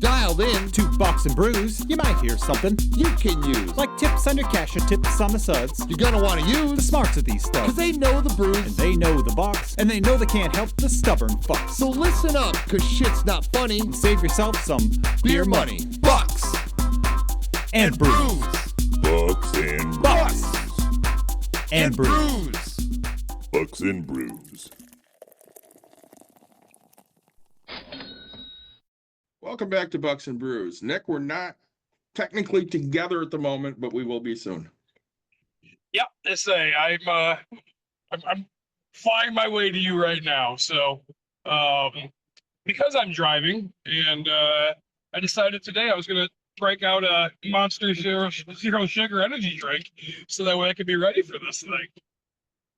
Dialed in to Box and Brews, you might hear something you can use. like tips on your cash or tips on the suds. You're gonna want to use The smarts of these studs. because they know the brews. And they know the box. And they know they can't help the stubborn fucks. So listen up, because shit's not funny. And save yourself some beer money. Bucks And brews. Bucks and Bucks. Bucks And brews. brews. Bucks and Brews. Welcome back to Bucks and Brews. Nick, we're not technically together at the moment, but we will be soon. Yep, I'm flying my way to you right now. So, because I'm driving, and I decided today I was gonna break out a Monster Zero Sugar energy drink, so that way I could be ready for this thing.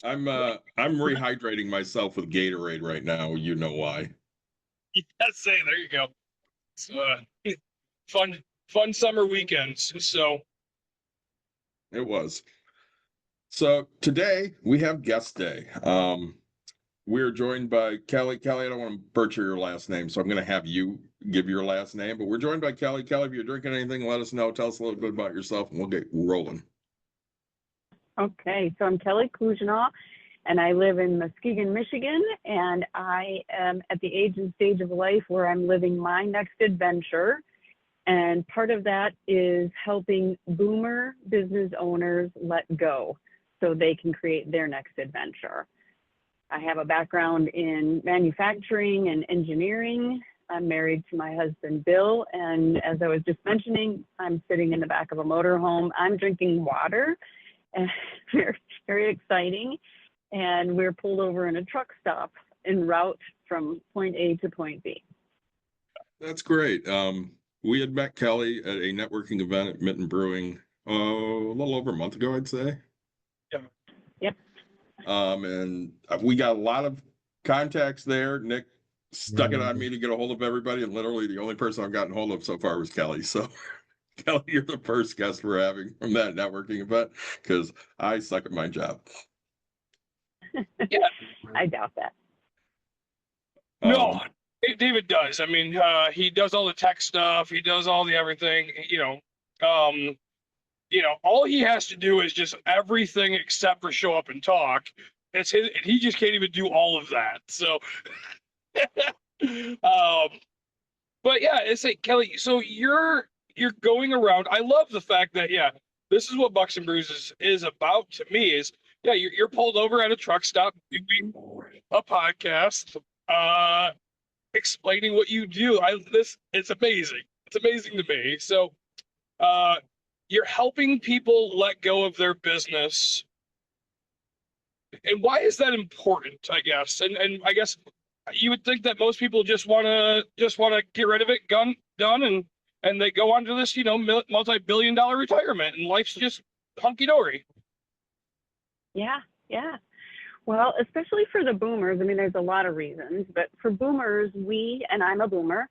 I'm rehydrating myself with Gatorade right now. You know why? Yes, say there you go. It's fun summer weekends. So It was. So today we have guest day. We're joined by Kelly. Kelly, I don't want to butcher your last name, so I'm going to have you give your last name. But we're joined by Kelly. Kelly, if you're drinking anything, let us know. Tell us a little bit about yourself, and we'll get rolling. Okay, so I'm Kelly Cousineau, and I live in Muskegon, Michigan, and I am at the age and stage of life where I'm living my next adventure. And part of that is helping boomer business owners let go so they can create their next adventure. I have a background in manufacturing and engineering. I'm married to my husband, Bill, and as I was just mentioning, I'm sitting in the back of a motorhome. I'm drinking water, and very, very exciting. And we're pulled over in a truck stop en route from point A to point B. That's great. We had met Kelly at a networking event at Mitten Brewing a little over a month ago, I'd say. Yep. And we got a lot of contacts there. Nick stuck it on me to get a hold of everybody, and literally the only person I've gotten hold of so far was Kelly. So, Kelly, you're the first guest we're having from that networking event because I suck at my job. yeah, I doubt that. no, David does. I mean, he does all the tech stuff. He does all the everything. All he has to do is just everything except for show up and talk. It's his. He just can't even do all of that. So, but yeah, it's like Kelly. So you're going around. I love the fact that this is what Bucks and Brews is about to me. Is you're pulled over at a truck stop doing a podcast, explaining what you do. It's amazing. It's amazing to me. So, you're helping people let go of their business. And why is that important, I guess? And I guess you would think that most people just want to get rid of it, done, and they go on to this, multi-billion-dollar retirement, and life's just hunky-dory. Yeah. Well, especially for the boomers, I mean, there's a lot of reasons, but for boomers, and I'm a boomer,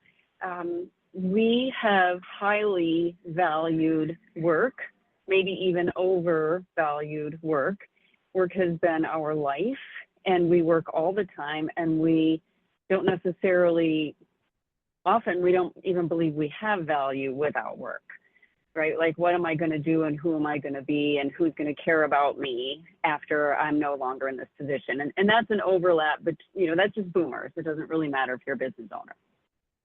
we have highly valued work, maybe even overvalued work. Work has been our life, and we work all the time, and we don't even believe we have value without work, right? Like, what am I going to do, and who am I going to be, and who's going to care about me after I'm no longer in this position? And that's an overlap, but that's just boomers. It doesn't really matter if you're a business owner.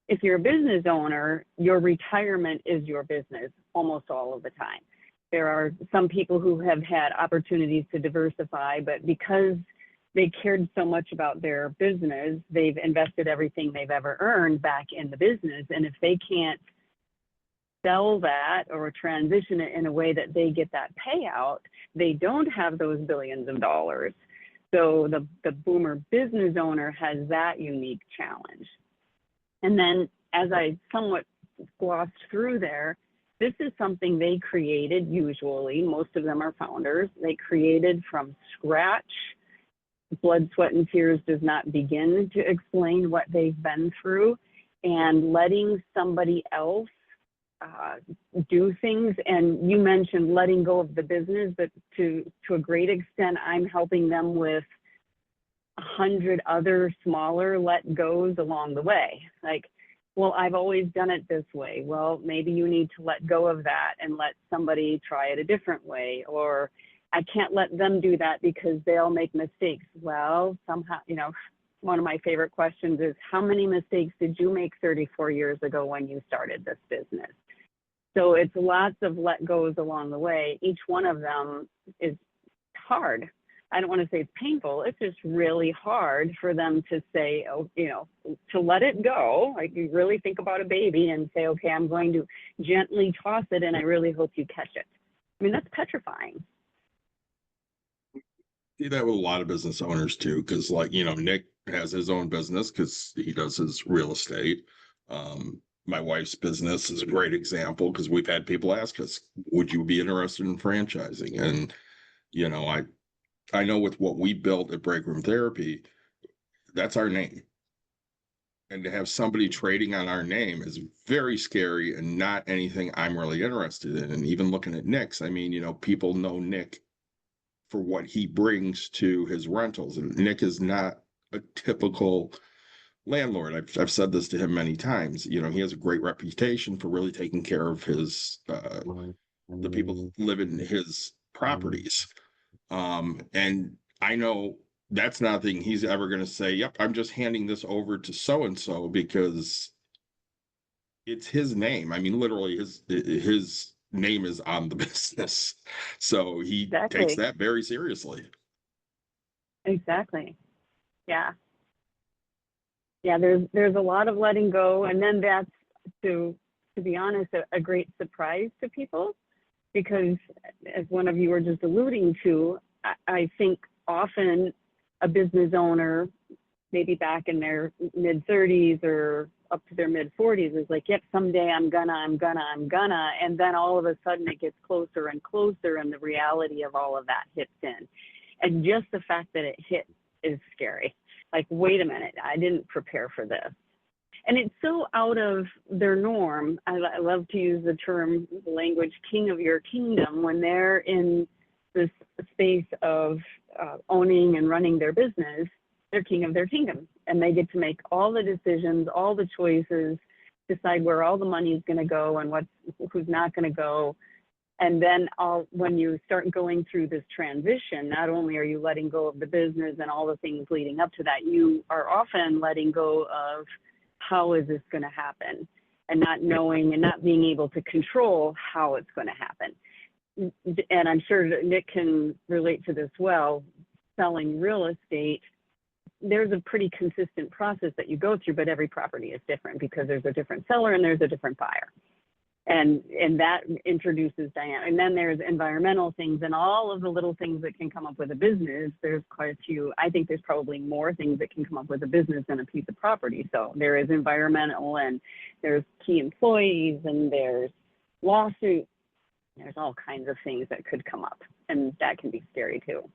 If you're a business owner, your retirement is your business almost all of the time. There are some people who have had opportunities to diversify, but because they cared so much about their business, they've invested everything they've ever earned back in the business. And if they can't sell that or transition it in a way that they get that payout, they don't have those billions of dollars. So the boomer business owner has that unique challenge. And then, as I somewhat glossed through there, this is something they created. Usually, most of them are founders. They created from scratch. Blood, sweat, and tears does not begin to explain what they've been through, and letting somebody else do things. And you mentioned letting go of the business, but to a great extent, I'm helping them with 100 other smaller let goes along the way. Like, well, I've always done it this way. Well, maybe you need to let go of that and let somebody try it a different way. Or I can't let them do that because they'll make mistakes. Well, somehow, one of my favorite questions is, how many mistakes did you make 34 years ago when you started this business? So it's lots of let goes along the way. Each one of them is hard. I don't want to say it's painful. It's just really hard for them to say, oh, to let it go. Like, you really think about a baby and say, okay, I'm going to gently toss it and I really hope you catch it. I mean, that's petrifying. See that with a lot of business owners too, because Nick has his own business because he does his real estate. My wife's business is a great example because we've had people ask us, would you be interested in franchising? And, I know with what we built at Break Room Therapy, that's our name. And to have somebody trading on our name is very scary and not anything I'm really interested in. And even looking at Nick's, people know Nick for what he brings to his rentals. And Nick is not a typical landlord. I've said this to him many times. He has a great reputation for really taking care of his the people who live in his properties. And I know that's not a thing he's ever going to say, yep, I'm just handing this over to so-and-so, because it's his name. Literally his name is on the business. So he takes that very seriously. Exactly. Yeah. Yeah, there's a lot of letting go. And then that's, to be honest, a great surprise to people, because as one of you were just alluding to, I think often a business owner, maybe back in their mid 30s or up to their mid 40s, is like, yep, someday I'm gonna. And then all of a sudden it gets closer and closer, and the reality of all of that hits in. And just the fact that it hit is scary. Like, wait a minute, I didn't prepare for this. And it's so out of their norm. I love to use the term, the language, king of your kingdom, when they're in this space of owning and running their business. They're king of their kingdom, and they get to make all the decisions, all the choices, decide where all the money is going to go and who's not going to go. And then when you start going through this transition, not only are you letting go of the business and all the things leading up to that, you are often letting go of how is this going to happen, and not knowing and not being able to control how it's going to happen. And I'm sure that Nick can relate to this well. Selling real estate, there's a pretty consistent process that you go through, but every property is different because there's a different seller and there's a different buyer. And that introduces dynamic. And then there's environmental things and all of the little things that can come up with a business. There's quite a few. I think there's probably more things that can come up with a business than a piece of property. So there is environmental, and there's key employees, and there's lawsuits. There's all kinds of things that could come up, and that can be scary too.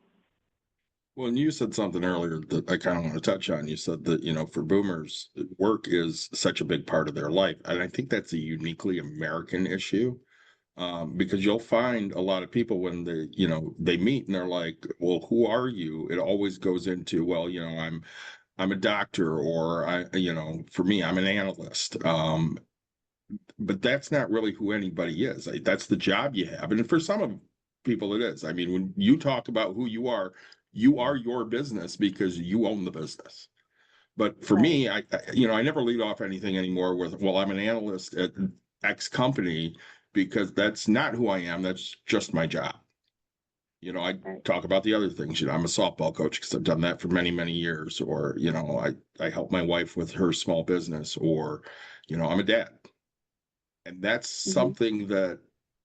Well, and you said something earlier that I kind of want to touch on. You said that, for boomers, work is such a big part of their life. And I think that's a uniquely American issue, because you'll find a lot of people when they meet and they're like, well, who are you? It always goes into, well, I'm a doctor, or for me, I'm an analyst. But that's not really who anybody is. That's the job you have. And for some of people, it is. When you talk about who you are your business because you own the business. But for me, I never lead off anything anymore with, well, I'm an analyst at X company, because that's not who I am. That's just my job. I talk about the other things. I'm a softball coach because I've done that for many, many years. Or, I help my wife with her small business, or, I'm a dad. And that's something that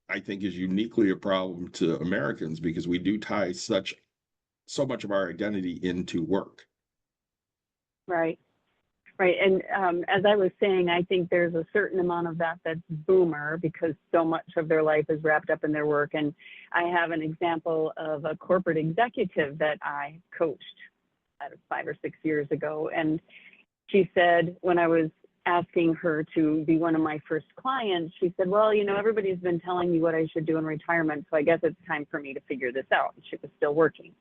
I think is uniquely a problem to Americans, because we do tie so much of our identity into work. Right. And as I was saying, I think there's a certain amount of that that's boomer, because so much of their life is wrapped up in their work. And I have an example of a corporate executive that I coached 5 or 6 years ago. And she said, when I was asking her to be one of my first clients, she said, well, everybody's been telling me what I should do in retirement, so I guess it's time for me to figure this out. And she was still working.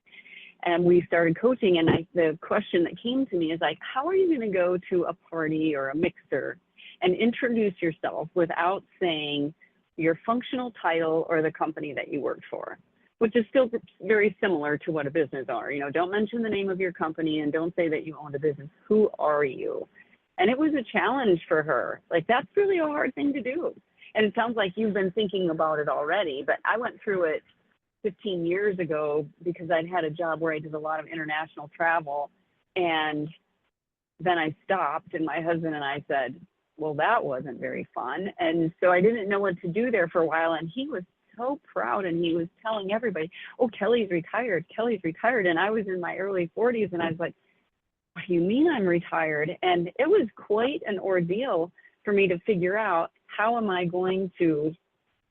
And we started coaching, and the question that came to me is like, how are you going to go to a party or a mixer and introduce yourself without saying your functional title or the company that you worked for, which is still very similar to what a business owner, don't mention the name of your company and don't say that you own a business. Who are you? And it was a challenge for her. Like, that's really a hard thing to do. And it sounds like you've been thinking about it already, but I went through it 15 years ago because I'd had a job where I did a lot of international travel. And then I stopped, and my husband and I said, well, that wasn't very fun. And so I didn't know what to do there for a while. And he was so proud, and he was telling everybody, oh, Kelly's retired. And I was in my early 40s, and I was like, what do you mean I'm retired? And it was quite an ordeal for me to figure out how am I going to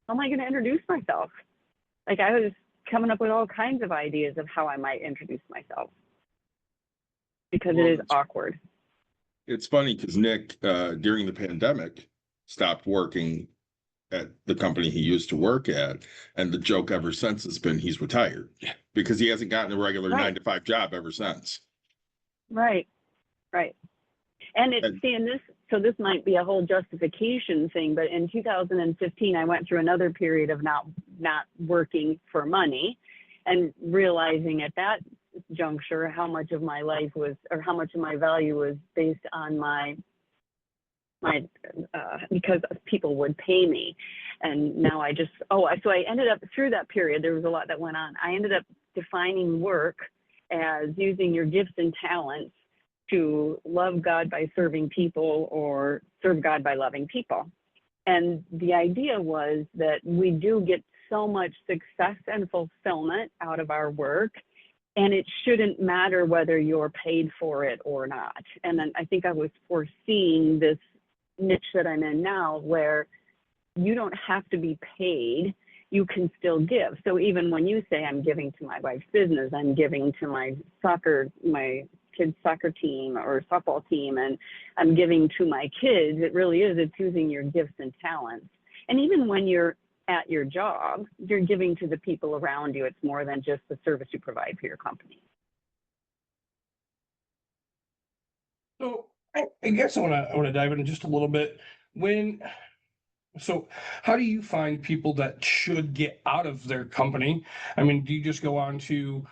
introduce myself? Like, I was coming up with all kinds of ideas of how I might introduce myself because it is awkward. It's funny because Nick, during the pandemic, stopped working at the company he used to work at. And the joke ever since has been he's retired because he hasn't gotten a regular 9-to-5 job ever since. Right. And this might be a whole justification thing, but in 2015, I went through another period of not working for money and realizing at that juncture how much of my life was, or how much of my value was based on my because people would pay me. And now so I ended up, through that period, there was a lot that went on. I ended up defining work as using your gifts and talents to love God by serving people or serve God by loving people. And the idea was that we do get so much success and fulfillment out of our work, and it shouldn't matter whether you're paid for it or not. And then I think I was foreseeing this niche that I'm in now where you don't have to be paid, you can still give. So even when you say I'm giving to my wife's business, I'm giving to my kids' soccer team or softball team, and I'm giving to my kids, it really is, it's using your gifts and talents. And even when you're at your job, you're giving to the people around you. It's more than just the service you provide for your company. So I guess I want to dive in just a little bit. So how do you find people that should get out of their company? I mean, do you just go on to,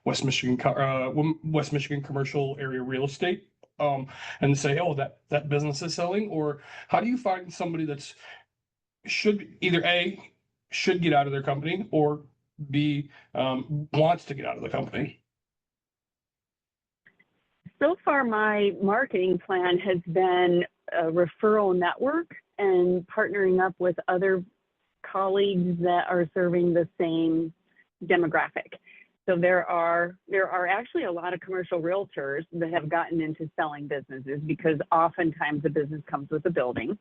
West Michigan commercial area real estate, and say, oh, that business is selling? Or how do you find somebody that's should get out of their company, or B, wants to get out of the company? So far, my marketing plan has been a referral network and partnering up with other colleagues that are serving the same demographic. So there are actually a lot of commercial realtors that have gotten into selling businesses because oftentimes the business comes with a building.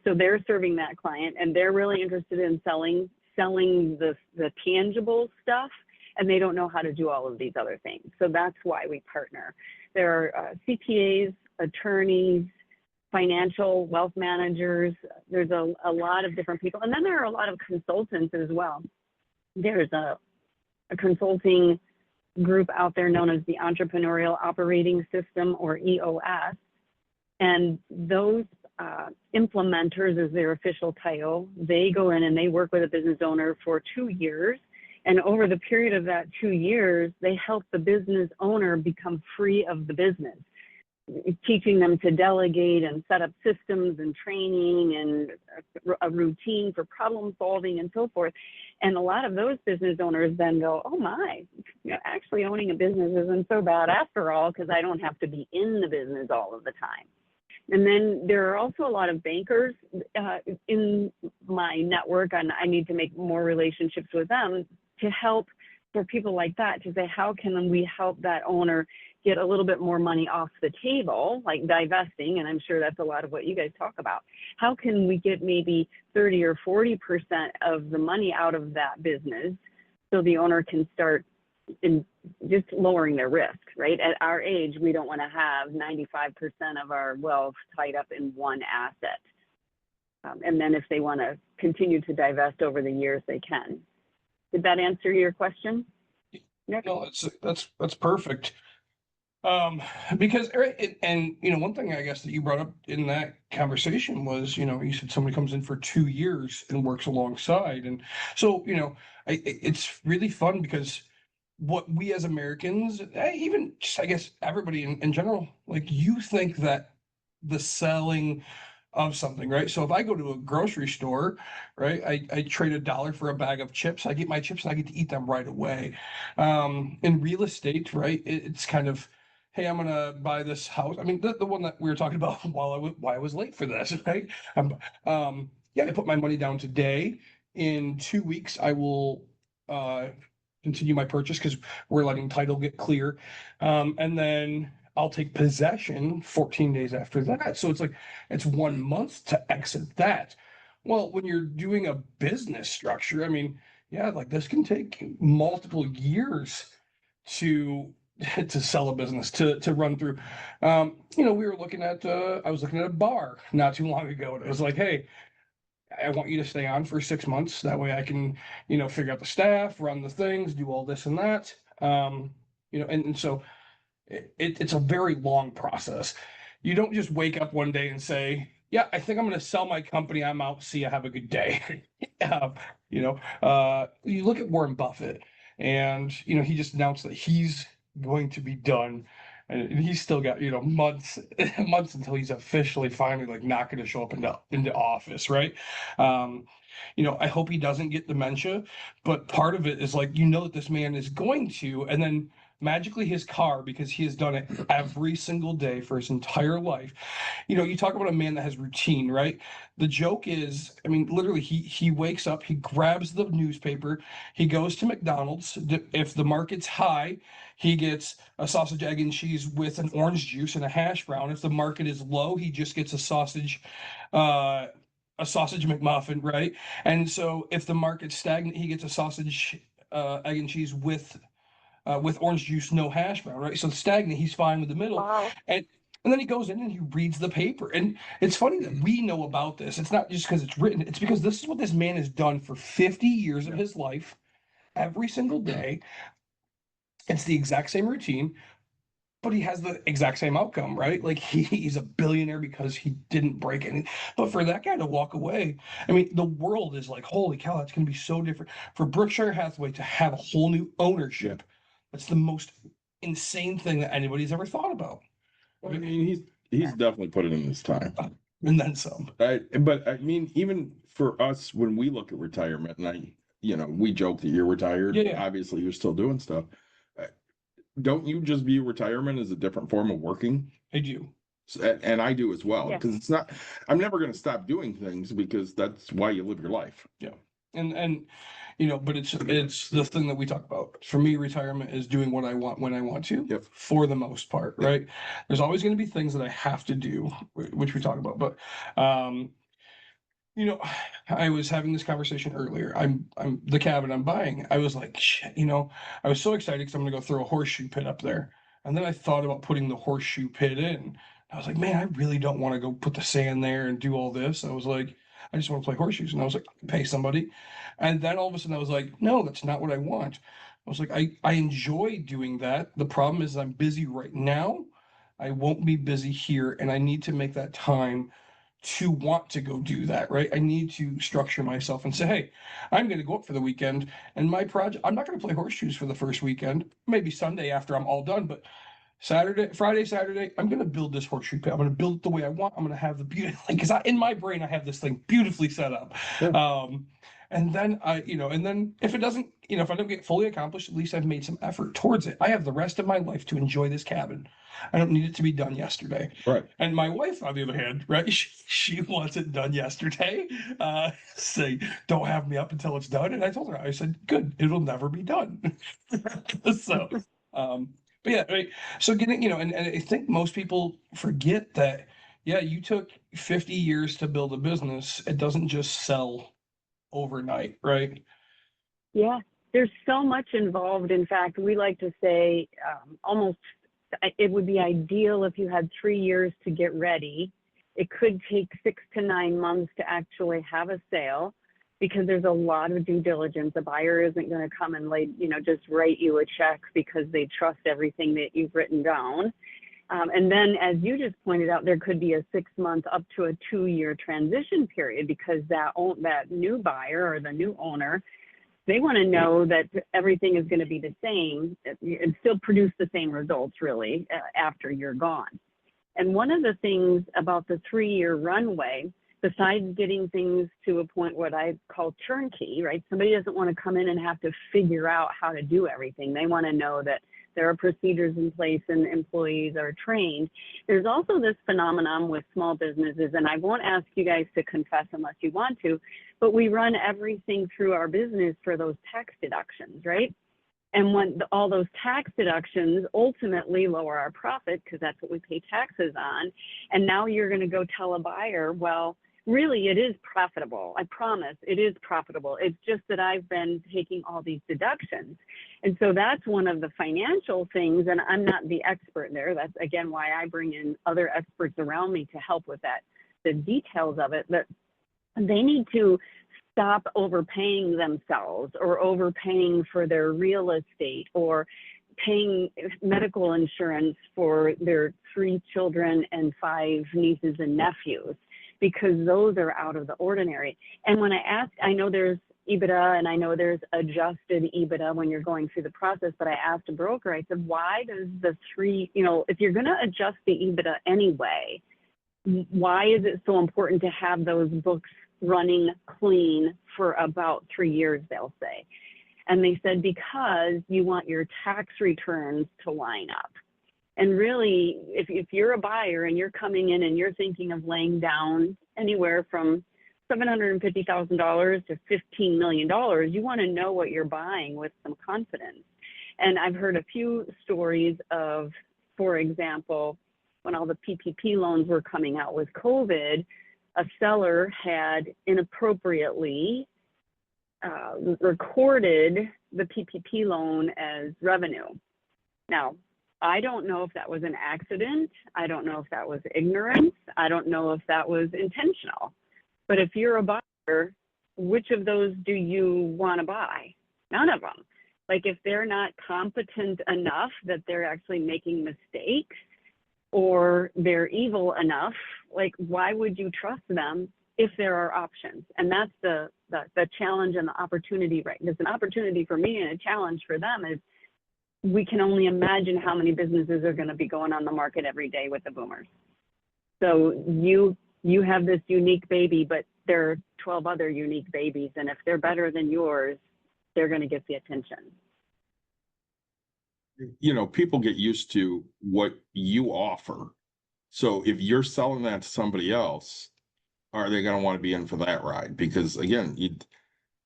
So they're serving that client and they're really interested in selling the tangible stuff, and they don't know how to do all of these other things. So that's why we partner. There are CPAs, attorneys, financial wealth managers. There's a lot of different people. And then there are a lot of consultants as well. There's a consulting group out there known as the Entrepreneurial Operating System, or EOS. And those implementers is their official title. They go in and they work with a business owner for 2 years. And over the period of that 2 years, they help the business owner become free of the business, teaching them to delegate and set up systems and training and a routine for problem solving and so forth. And a lot of those business owners then go, oh my, actually owning a business isn't so bad after all, because I don't have to be in the business all of the time. And then there are also a lot of bankers in my network, and I need to make more relationships with them to help for people like that, to say, how can we help that owner get a little bit more money off the table, like divesting, and I'm sure that's a lot of what you guys talk about. How can we get maybe 30 or 40% of the money out of that business so the owner can start in just lowering their risk, right? At our age, we don't want to have 95% of our wealth tied up in one asset. And then if they want to continue to divest over the years, they can. Did that answer your question, Nick? No, that's perfect. Because, and one thing I guess that you brought up in that conversation was, you said somebody comes in for 2 years and works alongside. And so, it's really fun because what we as Americans, even just, I guess, everybody in general, like you think that the selling of something, right? So if I go to a grocery store, right, I trade $1 for a bag of chips. I get my chips and I get to eat them right away. In real estate, right, it's kind of, hey, I'm gonna buy this house. I mean, the one that we were talking about why I was late for this, right? Yeah, I put my money down today. In 2 weeks, I will continue my purchase because we're letting title get clear, and then I'll take possession 14 days after that. So it's like it's 1 month to exit that. Well, when you're doing a business structure, I mean, yeah, like this can take multiple years to to sell a business, to run through. We were looking at I was looking at a bar not too long ago, and it was like, hey, I want you to stay on for 6 months. That way I can, figure out the staff, run the things, do all this and that. And so it's a very long process. You don't just wake up one day and say, yeah, I think I'm going to sell my company. I'm out. See you. Have a good day. You look at Warren Buffett, and he just announced that he's going to be done, and he's still got months months until he's officially finally like not going to show up into office, right? I hope he doesn't get dementia, but part of it is like that this man is going to, and then magically his car, because he has done it every single day for his entire life. You talk about a man that has routine, right? The joke is, I mean, literally, he wakes up, he grabs the newspaper, he goes to McDonald's. If the market's high, he gets a sausage, egg, and cheese with an orange juice and a hash brown. If the market is low, he just gets a sausage McMuffin, right? And so if the market's stagnant, he gets a sausage, egg, and cheese with orange juice, no hash brown, right? So stagnant, he's fine with the middle. Wow. And then he goes in and he reads the paper. And it's funny that we know about this. It's not just because it's written, it's because this is what this man has done for 50 years of his life, every single day. It's the exact same routine, but he has the exact same outcome, right? Like he's a billionaire because he didn't break any. But for that guy to walk away, I mean, the world is like, holy cow, that's going to be so different. For Berkshire Hathaway to have a whole new ownership, that's the most insane thing that anybody's ever thought about. I mean, he's definitely put it in his time. And then some. But I mean, even for us, when we look at retirement, and we joke that you're retired. Yeah. Obviously, you're still doing stuff. Don't you just view retirement as a different form of working? I do. And I do as well, Yeah. because it's not, I'm never going to stop doing things because that's why you live your life. Yeah. And but it's the thing that we talk about. For me, retirement is doing what I want when I want to. Yep. For the most part, right? There's always going to be things that I have to do, which we talk about. But I was having this conversation earlier. I'm the cabin I'm buying. I was like, shit, I was so excited because I'm gonna go throw a horseshoe pit up there. And then I thought about putting the horseshoe pit in. I was like, man, I really don't want to go put the sand there and do all this. I was like, I just want to play horseshoes. And I was like, I can pay somebody. And then all of a sudden I was like, no, that's not what I want. I was like, I enjoy doing that. The problem is I'm busy right now. I won't be busy here, and I need to make that time to want to go do that, right? I need to structure myself and say, hey, I'm going to go up for the weekend, and my project, I'm not going to play horseshoes for the first weekend, maybe Sunday after I'm all done, but Friday, Saturday, I'm going to build this horseshoe pit. I'm going to build it the way I want. I'm going to have the beauty, because in my brain, I have this thing beautifully set up. Yeah. And then and then if it doesn't, if I don't get fully accomplished, at least I've made some effort towards it. I have the rest of my life to enjoy this cabin. I don't need it to be done yesterday. Right. And my wife, on the other hand, right, she wants it done yesterday. Say, don't have me up until it's done. And I told her, I said, good, it'll never be done. So, but yeah, right. So getting, and I think most people forget that, yeah, you took 50 years to build a business. It doesn't just sell overnight, right? Yeah, there's so much involved. In fact, we like to say almost it would be ideal if you had 3 years to get ready. It could take 6 to 9 months to actually have a sale. because there's a lot of due diligence. A buyer isn't going to come and just write you a check because they trust everything that you've written down. And then, as you just pointed out, there could be a 6-month up to a 2-year transition period, because that new buyer or the new owner, they want to know that everything is going to be the same and still produce the same results, really, after you're gone. And one of the things about the 3-year runway, besides getting things to a point what I call turnkey, right? Somebody doesn't want to come in and have to figure out how to do everything. They want to know that there are procedures in place and employees are trained. There's also this phenomenon with small businesses, and I won't ask you guys to confess unless you want to, but we run everything through our business for those tax deductions, right? And when all those tax deductions ultimately lower our profit, because that's what we pay taxes on. And now you're going to go tell a buyer, well, really, it is profitable. I promise it is profitable. It's just that I've been taking all these deductions. And so that's one of the financial things. And I'm not the expert there. That's, again, why I bring in other experts around me to help with that, the details of it. But they need to stop overpaying themselves or overpaying for their real estate or paying medical insurance for their 3 children and 5 nieces and nephews, because those are out of the ordinary. And when I ask, I know there's EBITDA and I know there's adjusted EBITDA when you're going through the process, but I asked a broker, I said, why does the 3, if you're going to adjust the EBITDA anyway, why is it so important to have those books running clean for about 3 years, they'll say. And they said, because you want your tax returns to line up. And really, if you're a buyer and you're coming in and you're thinking of laying down anywhere from $750,000 to $15 million, you want to know what you're buying with some confidence. And I've heard a few stories of, for example, when all the PPP loans were coming out with COVID, a seller had inappropriately recorded the PPP loan as revenue. Now, I don't know if that was an accident. I don't know if that was ignorance. I don't know if that was intentional. But if you're a buyer, which of those do you want to buy? None of them. Like, if they're not competent enough that they're actually making mistakes, or they're evil enough, like, why would you trust them if there are options? And that's the challenge and the opportunity, right? There's an opportunity for me and a challenge for them is we can only imagine how many businesses are going to be going on the market every day with the boomers. So you have this unique baby, but there are 12 other unique babies. And if they're better than yours, they're going to get the attention. People get used to what you offer. So if you're selling that to somebody else, are they going to want to be in for that ride? Because again,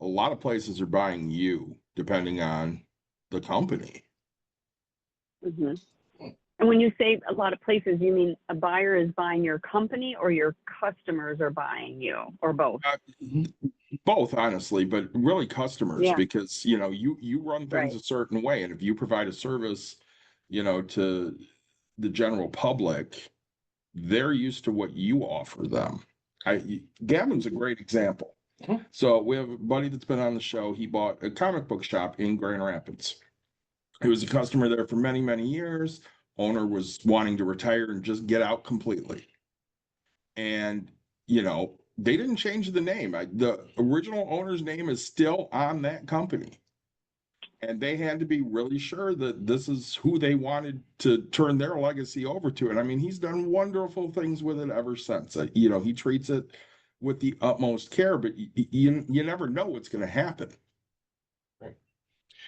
a lot of places are buying you depending on the company. Mm-hmm. And when you say a lot of places, you mean a buyer is buying your company or your customers are buying you, or both? Both, honestly, but really customers, Yeah. because, you run things Right. a certain way. And if you provide a service, to the general public, they're used to what you offer them. Gavin's a great example. Mhm. So we have a buddy that's been on the show. He bought a comic book shop in Grand Rapids. He was a customer there for many, many years. Owner was wanting to retire and just get out completely. And, they didn't change the name. The original owner's name is still on that company. And they had to be really sure that this is who they wanted to turn their legacy over to. And I mean, he's done wonderful things with it ever since. He treats it with the utmost care, but you never know what's going to happen. Right.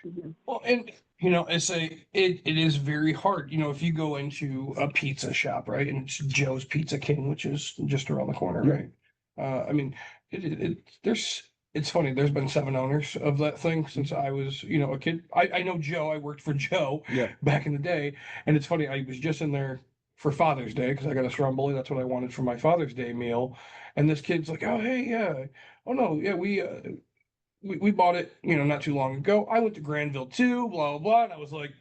Mm-hmm. Well, and it is very hard. If you go into a pizza shop, right, and it's Joe's Pizza King, which is just around the corner, Yeah. right? I mean, it's funny. There's been 7 owners of that thing since I was, a kid. I know Joe. I worked for Joe back in the day, and it's funny. I was just in there for Father's Day because I got a stromboli. That's what I wanted for my Father's Day meal. And this kid's like, "Oh, hey, yeah, oh no, yeah, we bought it, not too long ago. I went to Granville too, blah, blah, blah." And I was like,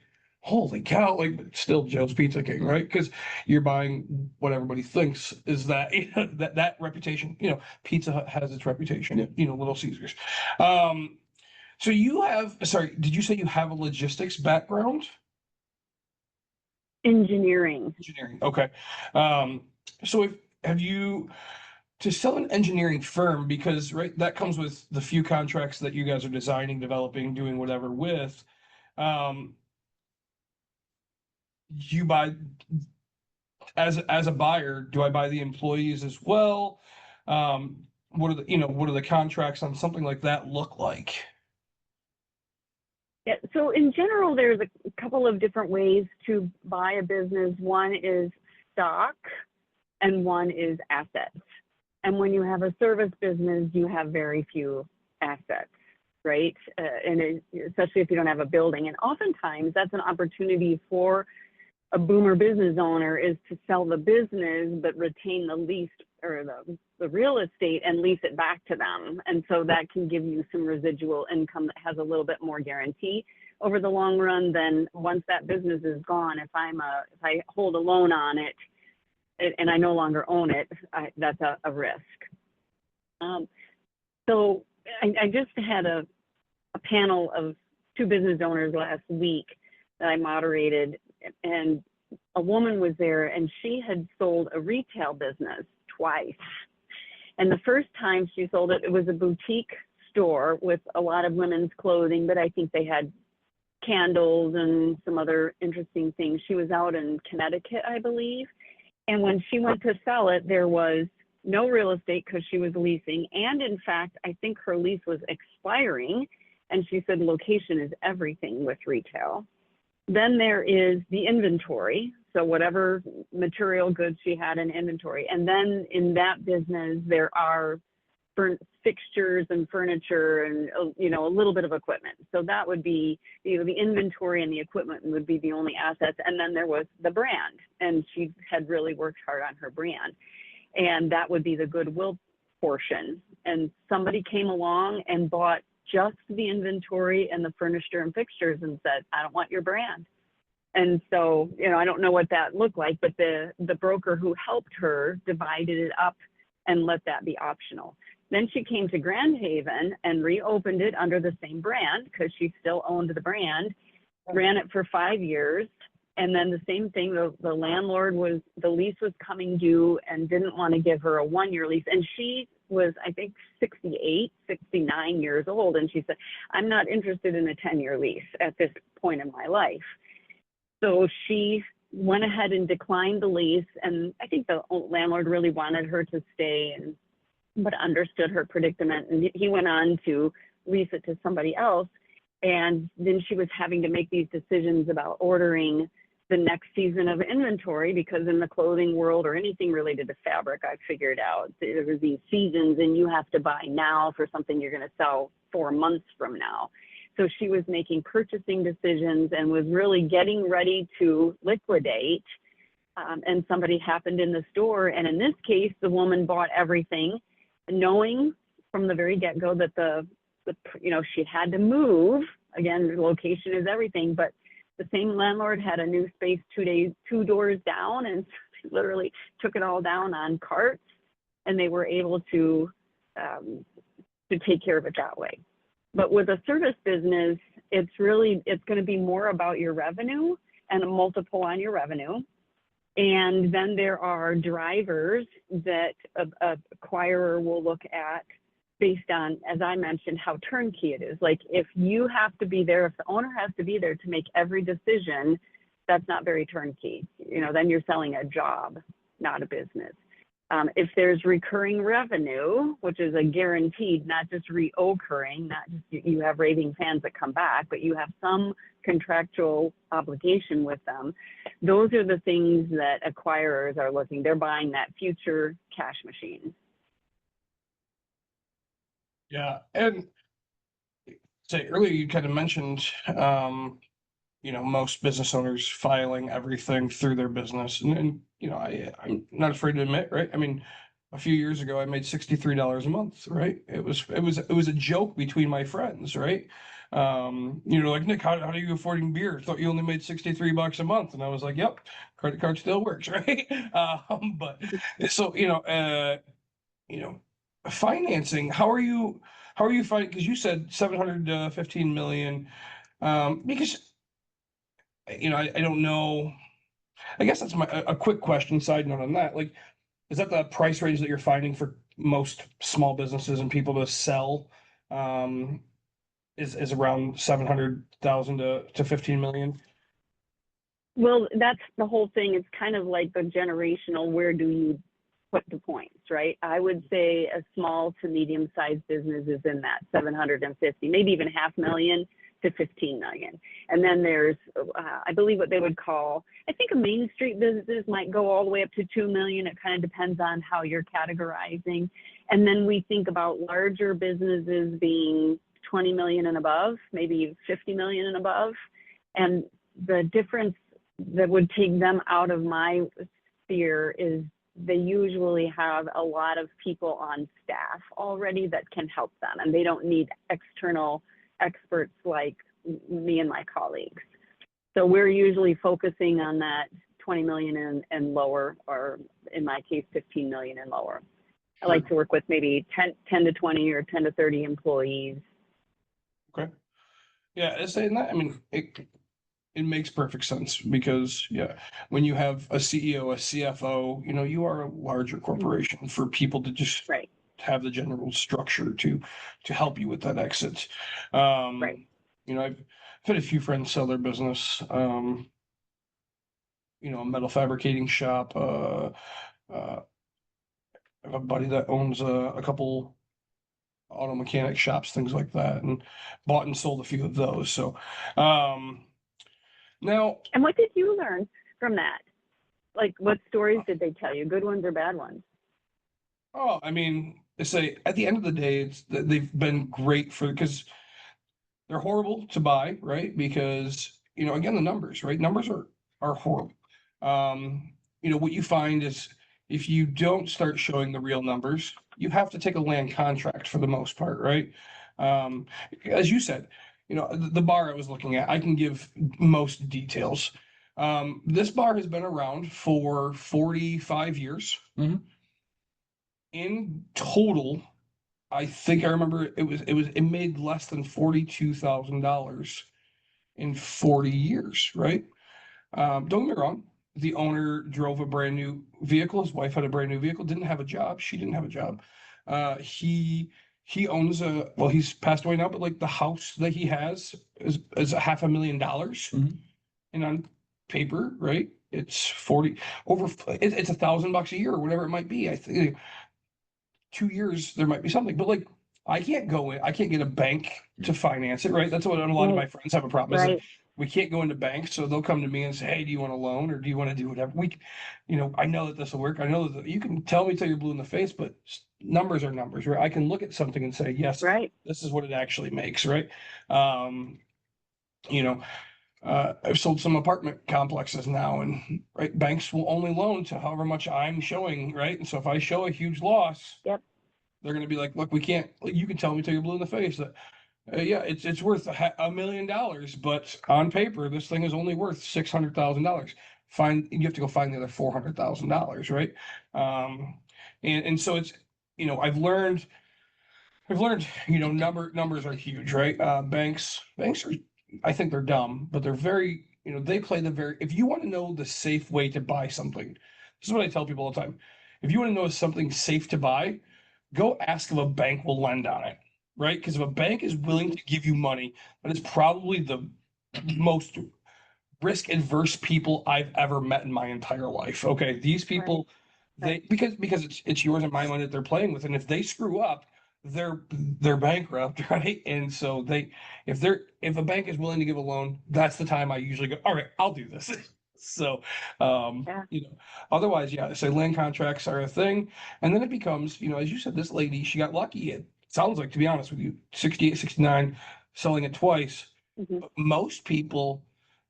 holy cow, like still Joe's Pizza King, right? Because you're buying what everybody thinks is that that reputation. Pizza Hut has its reputation. Little Caesars. So you have, sorry, did you say you have a logistics background? Engineering. Engineering. Okay. So have you to sell an engineering firm, because right, that comes with the few contracts that you guys are designing, developing, doing whatever with. Um, you buy as a buyer, do I buy the employees as well? What are the contracts on something like that look like? Yeah, so in general, there's a couple of different ways to buy a business. One is stock and one is assets. And when you have a service business, you have very few assets, right? Especially if you don't have a building. And oftentimes that's an opportunity for a boomer business owner, is to sell the business, but retain the lease or the real estate and lease it back to them. And so that can give you some residual income that has a little bit more guarantee over the long run than once that business is gone. If I hold a loan on it and I no longer own it, that's a risk. So I just had a panel of 2 business owners last week that I moderated, and a woman was there, and she had sold a retail business twice. And the first time she sold it, it was a boutique store with a lot of women's clothing, but I think they had candles and some other interesting things. She was out in Connecticut, I believe. And when she went to sell it, there was no real estate because she was leasing. And in fact, I think her lease was expiring. And she said location is everything with retail. Then there is the inventory. So whatever material goods she had in inventory. And then in that business, there are fixtures and furniture and, a little bit of equipment. So that would be, the inventory and the equipment would be the only assets. And then there was the brand, and she had really worked hard on her brand. And that would be the goodwill portion. And somebody came along and bought just the inventory and the furniture and fixtures and said, I don't want your brand. And so, I don't know what that looked like, but the broker who helped her divided it up and let that be optional. Then she came to Grand Haven and reopened it under the same brand because she still owned the brand, ran it for 5 years. And then the same thing, the landlord the lease was coming due and didn't want to give her a 1-year lease. And she was, I think, 68, 69 years old. And she said, I'm not interested in a 10-year lease at this point in my life. So she went ahead and declined the lease. And I think the landlord really wanted her to stay, but understood her predicament. And he went on to lease it to somebody else. And then she was having to make these decisions about ordering the next season of inventory, because in the clothing world or anything related to fabric, I figured out there were these seasons and you have to buy now for something you're going to sell 4 months from now. So she was making purchasing decisions and was really getting ready to liquidate. And somebody happened in the store. And in this case, the woman bought everything, knowing from the very get-go that she had to move. Again, location is everything, but the same landlord had a new space 2 doors down, and literally took it all down on carts, and they were able to take care of it that way. But with a service business, it's going to be more about your revenue and a multiple on your revenue. And then there are drivers that an acquirer will look at based on, as I mentioned, how turnkey it is. Like if you have to be there, if the owner has to be there to make every decision, that's not very turnkey. Then you're selling a job, not a business. If there's recurring revenue, which is a guaranteed, not just reoccurring, not just you have raving fans that come back, but you have some contractual obligation with them. Those are the things that acquirers are looking. They're buying that future cash machine. Yeah. And say earlier, you kind of mentioned, most business owners filing everything through their business. And I'm not afraid to admit, right? I mean, a few years ago, I made $63 a month, right? It was a joke between my friends, right? Like, Nick, how are you affording beer? Thought you only made $63 a month. And I was like, yep, credit card still works, right? But so, financing, how are you finding, because you said 715 million, because, I don't know. I guess that's a quick question, side note on that. Like, is that the price range that you're finding for most small businesses and people to sell? Is around 700,000 to 15 million? Well, that's the whole thing. It's kind of like the generational, where do you put the points, right? I would say a small to medium-sized business is in that 750, maybe even 500,000 to 15 million. And then there's, I believe what they would call, I think a Main Street business might go all the way up to 2 million. It kind of depends on how you're categorizing. And then we think about larger businesses being 20 million and above, maybe 50 million and above. And the difference that would take them out of my sphere is they usually have a lot of people on staff already that can help them, and they don't need external experts like me and my colleagues. So we're usually focusing on that 20 million and lower, or in my case, 15 million and lower. I like to work with maybe 10 to 20 or 10 to 30 employees. Okay. Yeah, saying that, I mean, it makes perfect sense, because when you have a CEO, a CFO, you are a larger corporation for people to just Right. have the general structure to help you with that exit. Right. I've had a few friends sell their business, a metal fabricating shop. I have a buddy that owns a couple auto mechanic shops, things like that, and bought and sold a few of those. So, now. And what did you learn from that? Like, what stories did they tell you? Good ones or bad ones? Oh, I mean, they say at the end of the day, they've been great because they're horrible to buy, right? Because, again, the numbers, right? Numbers are horrible. What you find is, if you don't start showing the real numbers, you have to take a land contract for the most part, right? As you said, the bar I was looking at, I can give most details. This bar has been around for 45 years. In total, I think I remember it made less than $42,000 in 40 years, right? Don't get me wrong. The owner drove a brand new vehicle. His wife had a brand new vehicle, didn't have a job. She didn't have a job. He owns he's passed away now, but like the house that he has is $500,000. And on paper, right? It's 40 over, it's $1,000 a year or whatever it might be. I think 2 years, there might be something, but like, I can't get a bank to finance it, right? That's what a lot of my friends have a problem is, Right. we can't go into banks, so they'll come to me and say, hey, do you want a loan, or do you want to do whatever? I know that this will work. I know that you can tell me till you're blue in the face, but numbers are numbers, right? I can look at something and say, yes, Right. this is what it actually makes, right? I've sold some apartment complexes now, and right, banks will only loan to however much I'm showing, right? And so if I show a huge loss, Yep. they're going to be like, look, we can't, you can tell me till you're blue in the face that, it's worth $1 million, but on paper, this thing is only worth $600,000. You have to go find the other $400,000, right? And so it's, I've learned, numbers are huge, right? Banks are, I think they're dumb, but they're very, they play if you want to know the safe way to buy something, this is what I tell people all the time. If you want to know if something's safe to buy, go ask if a bank will lend on it, right? Because if a bank is willing to give you money, that is probably the most risk adverse people I've ever met in my entire life. Okay, these people, Right. because it's yours and my money that they're playing with, and if they screw up, they're bankrupt, right? And so if a bank is willing to give a loan, that's the time I usually go, all right, I'll do this. So, Yeah. otherwise, say land contracts are a thing. And then it becomes, as you said, this lady, she got lucky. It sounds like, to be honest with you, 68, 69, selling it twice. Mhm. Most people,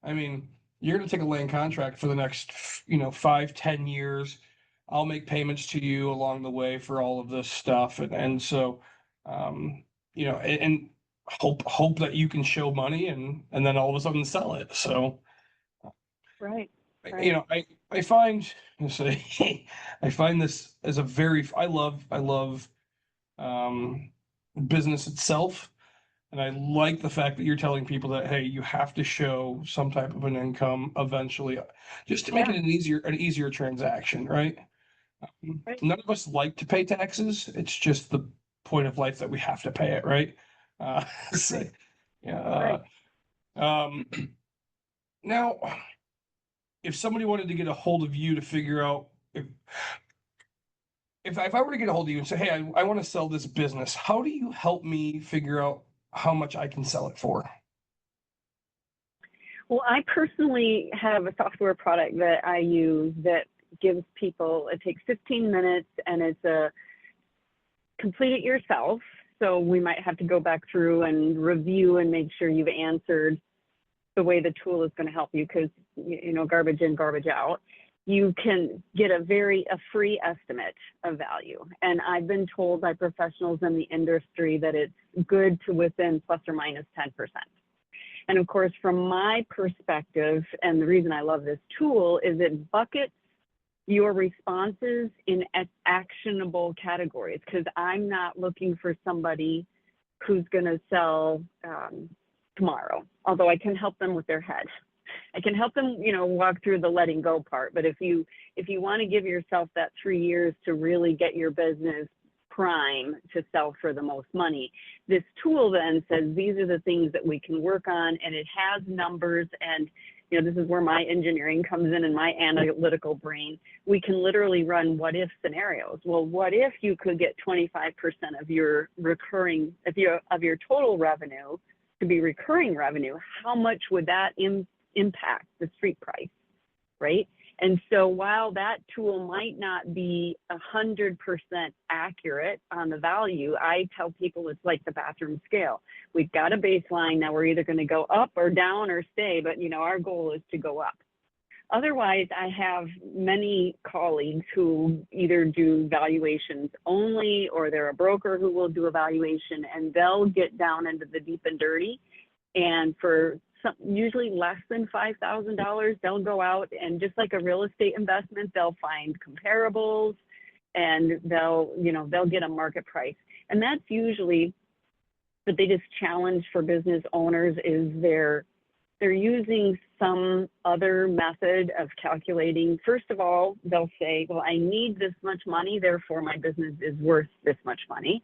I mean, you're going to take a land contract for the next, 5, 10 years. I'll make payments to you along the way for all of this stuff. And so, and hope that you can show money and then all of a sudden sell it. So, Right. you know, I find say I find this as a very I love business itself. And I like the fact that you're telling people that, hey, you have to show some type of an income eventually, just to make it an easier transaction, right? Right. None of us like to pay taxes. It's just the point of life that we have to pay it, right? So, yeah. Um, now, if somebody wanted to get a hold of you to figure out if I were to get a hold of you and say, hey, I want to sell this business, how do you help me figure out how much I can sell it for? Well, I personally have a software product that I use that gives people, it takes 15 minutes and it's a complete it yourself. So we might have to go back through and review and make sure you've answered the way the tool is going to help you, because, you know, garbage in, garbage out. You can get a free estimate of value. And I've been told by professionals in the industry that it's good to within plus or minus 10%. And of course, from my perspective, and the reason I love this tool is it buckets your responses in actionable categories, because I'm not looking for somebody who's going to sell tomorrow, although I can help them with their head. I can help them, you know, walk through the letting go part. But if you want to give yourself that 3 years to really get your business prime to sell for the most money, this tool then says these are the things that we can work on, and it has numbers. And you know, this is where my engineering comes in and my analytical brain. We can literally run what if scenarios. Well, what if you could get 25% of your recurring, of your total revenue to be recurring revenue? How much would that impact the street price, right? And so while that tool might not be 100% accurate on the value, I tell people it's like the bathroom scale. We've got a baseline. Now we're either going to go up or down or stay, but you know, our goal is to go up. Otherwise, I have many colleagues who either do valuations only, or they're a broker who will do a valuation, and they'll get down into the deep and dirty. And for usually less than $5,000, they'll go out and, just like a real estate investment, they'll find comparables and they'll get a market price. And that's usually the biggest challenge for business owners is they're using some other method of calculating. First of all, they'll say, well, I need this much money, therefore my business is worth this much money.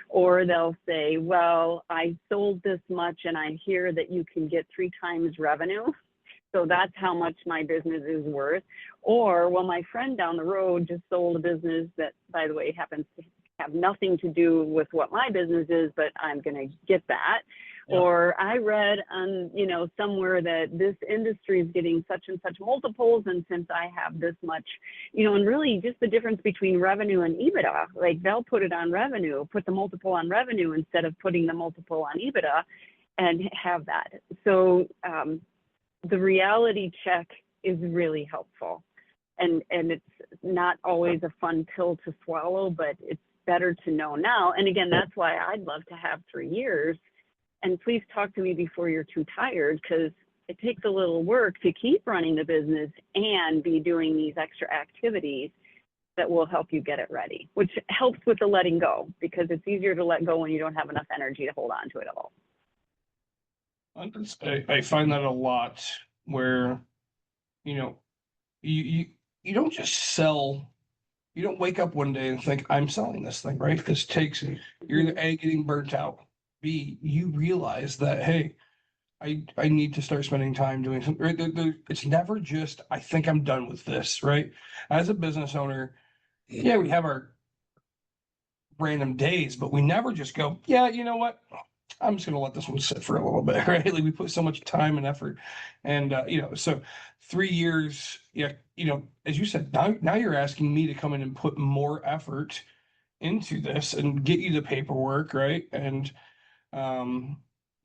Or they'll say, well, I sold this much and I hear that you can get 3 times revenue, so that's how much my business is worth. Or, well, my friend down the road just sold a business that, by the way, happens to have nothing to do with what my business is, but I'm going to get that. Yeah. Or I read on, you know, somewhere that this industry is getting such and such multiples, and since I have this much, you know, and really just the difference between revenue and EBITDA, like they'll put it on revenue, put the multiple on revenue instead of putting the multiple on EBITDA and have that. So the reality check is really helpful. And it's not always a fun pill to swallow, but it's better to know now. And again, that's why I'd love to have 3 years. And please talk to me before you're too tired, because it takes a little work to keep running the business and be doing these extra activities that will help you get it ready, which helps with the letting go, because it's easier to let go when you don't have enough energy to hold on to it all. I find that a lot where, you know, you don't just sell. You don't wake up one day and think, I'm selling this thing, right? This takes, you're either A, getting burnt out, B, you realize that, hey, I need to start spending time doing something, right? It's never just, I think I'm done with this, right? As a business owner, yeah, we have our random days, but we never just go, yeah, you know what? I'm just going to let this one sit for a little bit, right? Like we put so much time and effort, and you know, so 3 years, yeah, you know, as you said, now you're asking me to come in and put more effort into this and get you the paperwork, right? And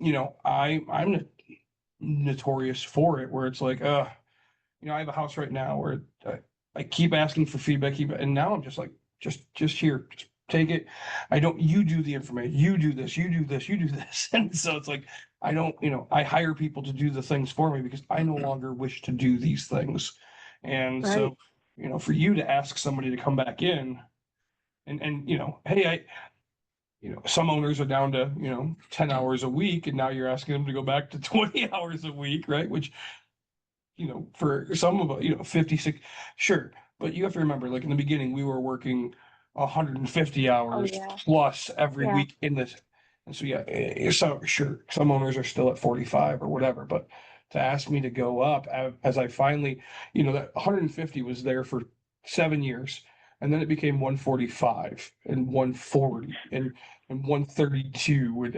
you know, I'm notorious for it, where it's like, you know, I have a house right now where I keep asking for feedback, and now I'm just like, just here, just take it. I don't, you do the information, you do this, you do this, you do this. And so it's like, I don't, I hire people to do the things for me because I no longer wish to do these things. And so, for you to ask somebody to come back in and, hey, some owners are down to, 10 hours a week, and now you're asking them to go back to 20 hours a week, right? Which, for some of us, 56, sure. But you have to remember, like in the beginning, we were working 150 hours yeah. plus every Yeah. week in this. And so, so sure, some owners are still at 45 or whatever, but to ask me to go up as I finally, that 150 was there for 7 years. And then it became 145 and 140 and 132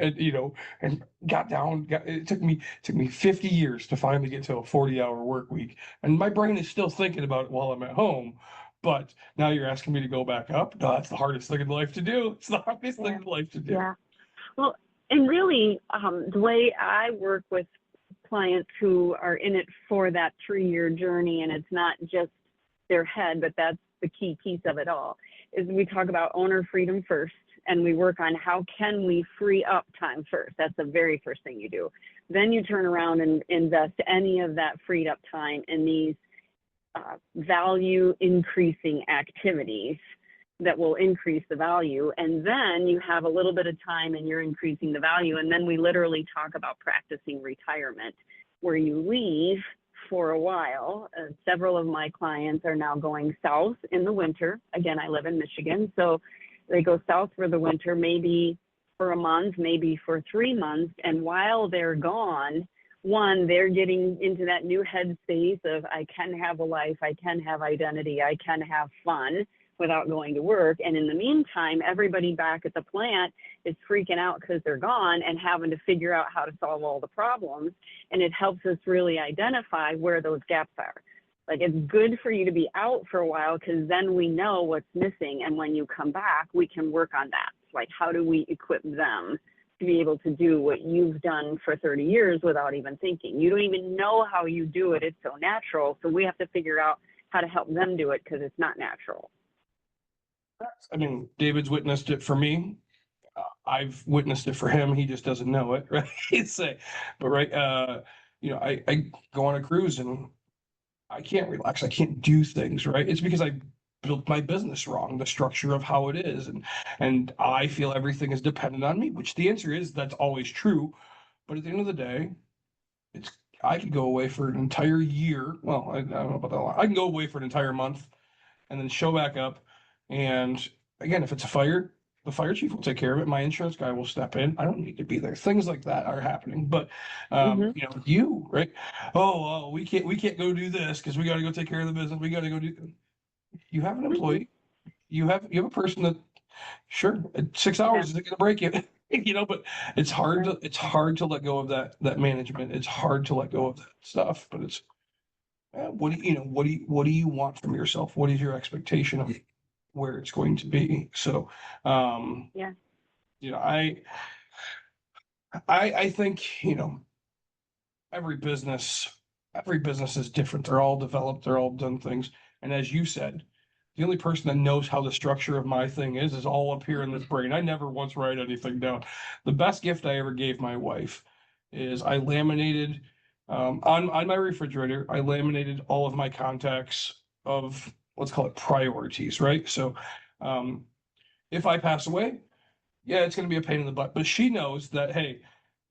and got down. It took me 50 years to finally get to a 40-hour work week. And my brain is still thinking about it while I'm at home. But now you're asking me to go back up. No, that's the hardest thing in life to do. It's the hardest thing in life to do. Yeah. Well, and really, the way I work with clients who are in it for that 3-year journey, and it's not just their head, but that's the key piece of it all, is we talk about owner freedom first, and we work on how can we free up time first. That's the very first thing you do. Then you turn around and invest any of that freed up time in these value increasing activities that will increase the value. And then you have a little bit of time and you're increasing the value. And then we literally talk about practicing retirement, where you leave for a while. Several of my clients are now going south in the winter. Again, I live in Michigan, so they go south for the winter, maybe for a month, maybe for 3 months. And while they're gone, one, they're getting into that new headspace of I can have a life, I can have identity, I can have fun without going to work. And in the meantime, everybody back at the plant is freaking out because they're gone and having to figure out how to solve all the problems. And it helps us really identify where those gaps are. Like, it's good for you to be out for a while because then we know what's missing. And when you come back, we can work on that. Like, how do we equip them to be able to do what you've done for 30 years without even thinking? You don't even know how you do it. It's so natural. So we have to figure out how to help them do it because it's not natural. I mean, David's witnessed it for me. I've witnessed it for him. He just doesn't know it, right? But right, I go on a cruise and I can't relax. I can't do things, right? It's because I built my business wrong, the structure of how it is, and I feel everything is dependent on me. Which the answer is that's always true, but at the end of the day, I could go away for an entire year. Well, I don't know about that long. I can go away for an entire month, and then show back up. And again, if it's a fire, the fire chief will take care of it. My insurance guy will step in. I don't need to be there. Things like that are happening. But you, right? Oh, we can't go do this because we got to go take care of the business. We got to go do. You have an employee. You have a person that, sure, 6 hours isn't going to break it, But it's hard to let go of that management. It's hard to let go of that stuff. But it's what do you want from yourself? What is your expectation of where it's going to be? So, I think, every business is different. They're all developed, they're all done things. And as you said, the only person that knows how the structure of my thing is all up here in this brain. I never once write anything down. The best gift I ever gave my wife is I laminated, on my refrigerator, I laminated all of my contacts of, let's call it priorities, right? So, if I pass away, yeah, it's going to be a pain in the butt, but she knows that, hey,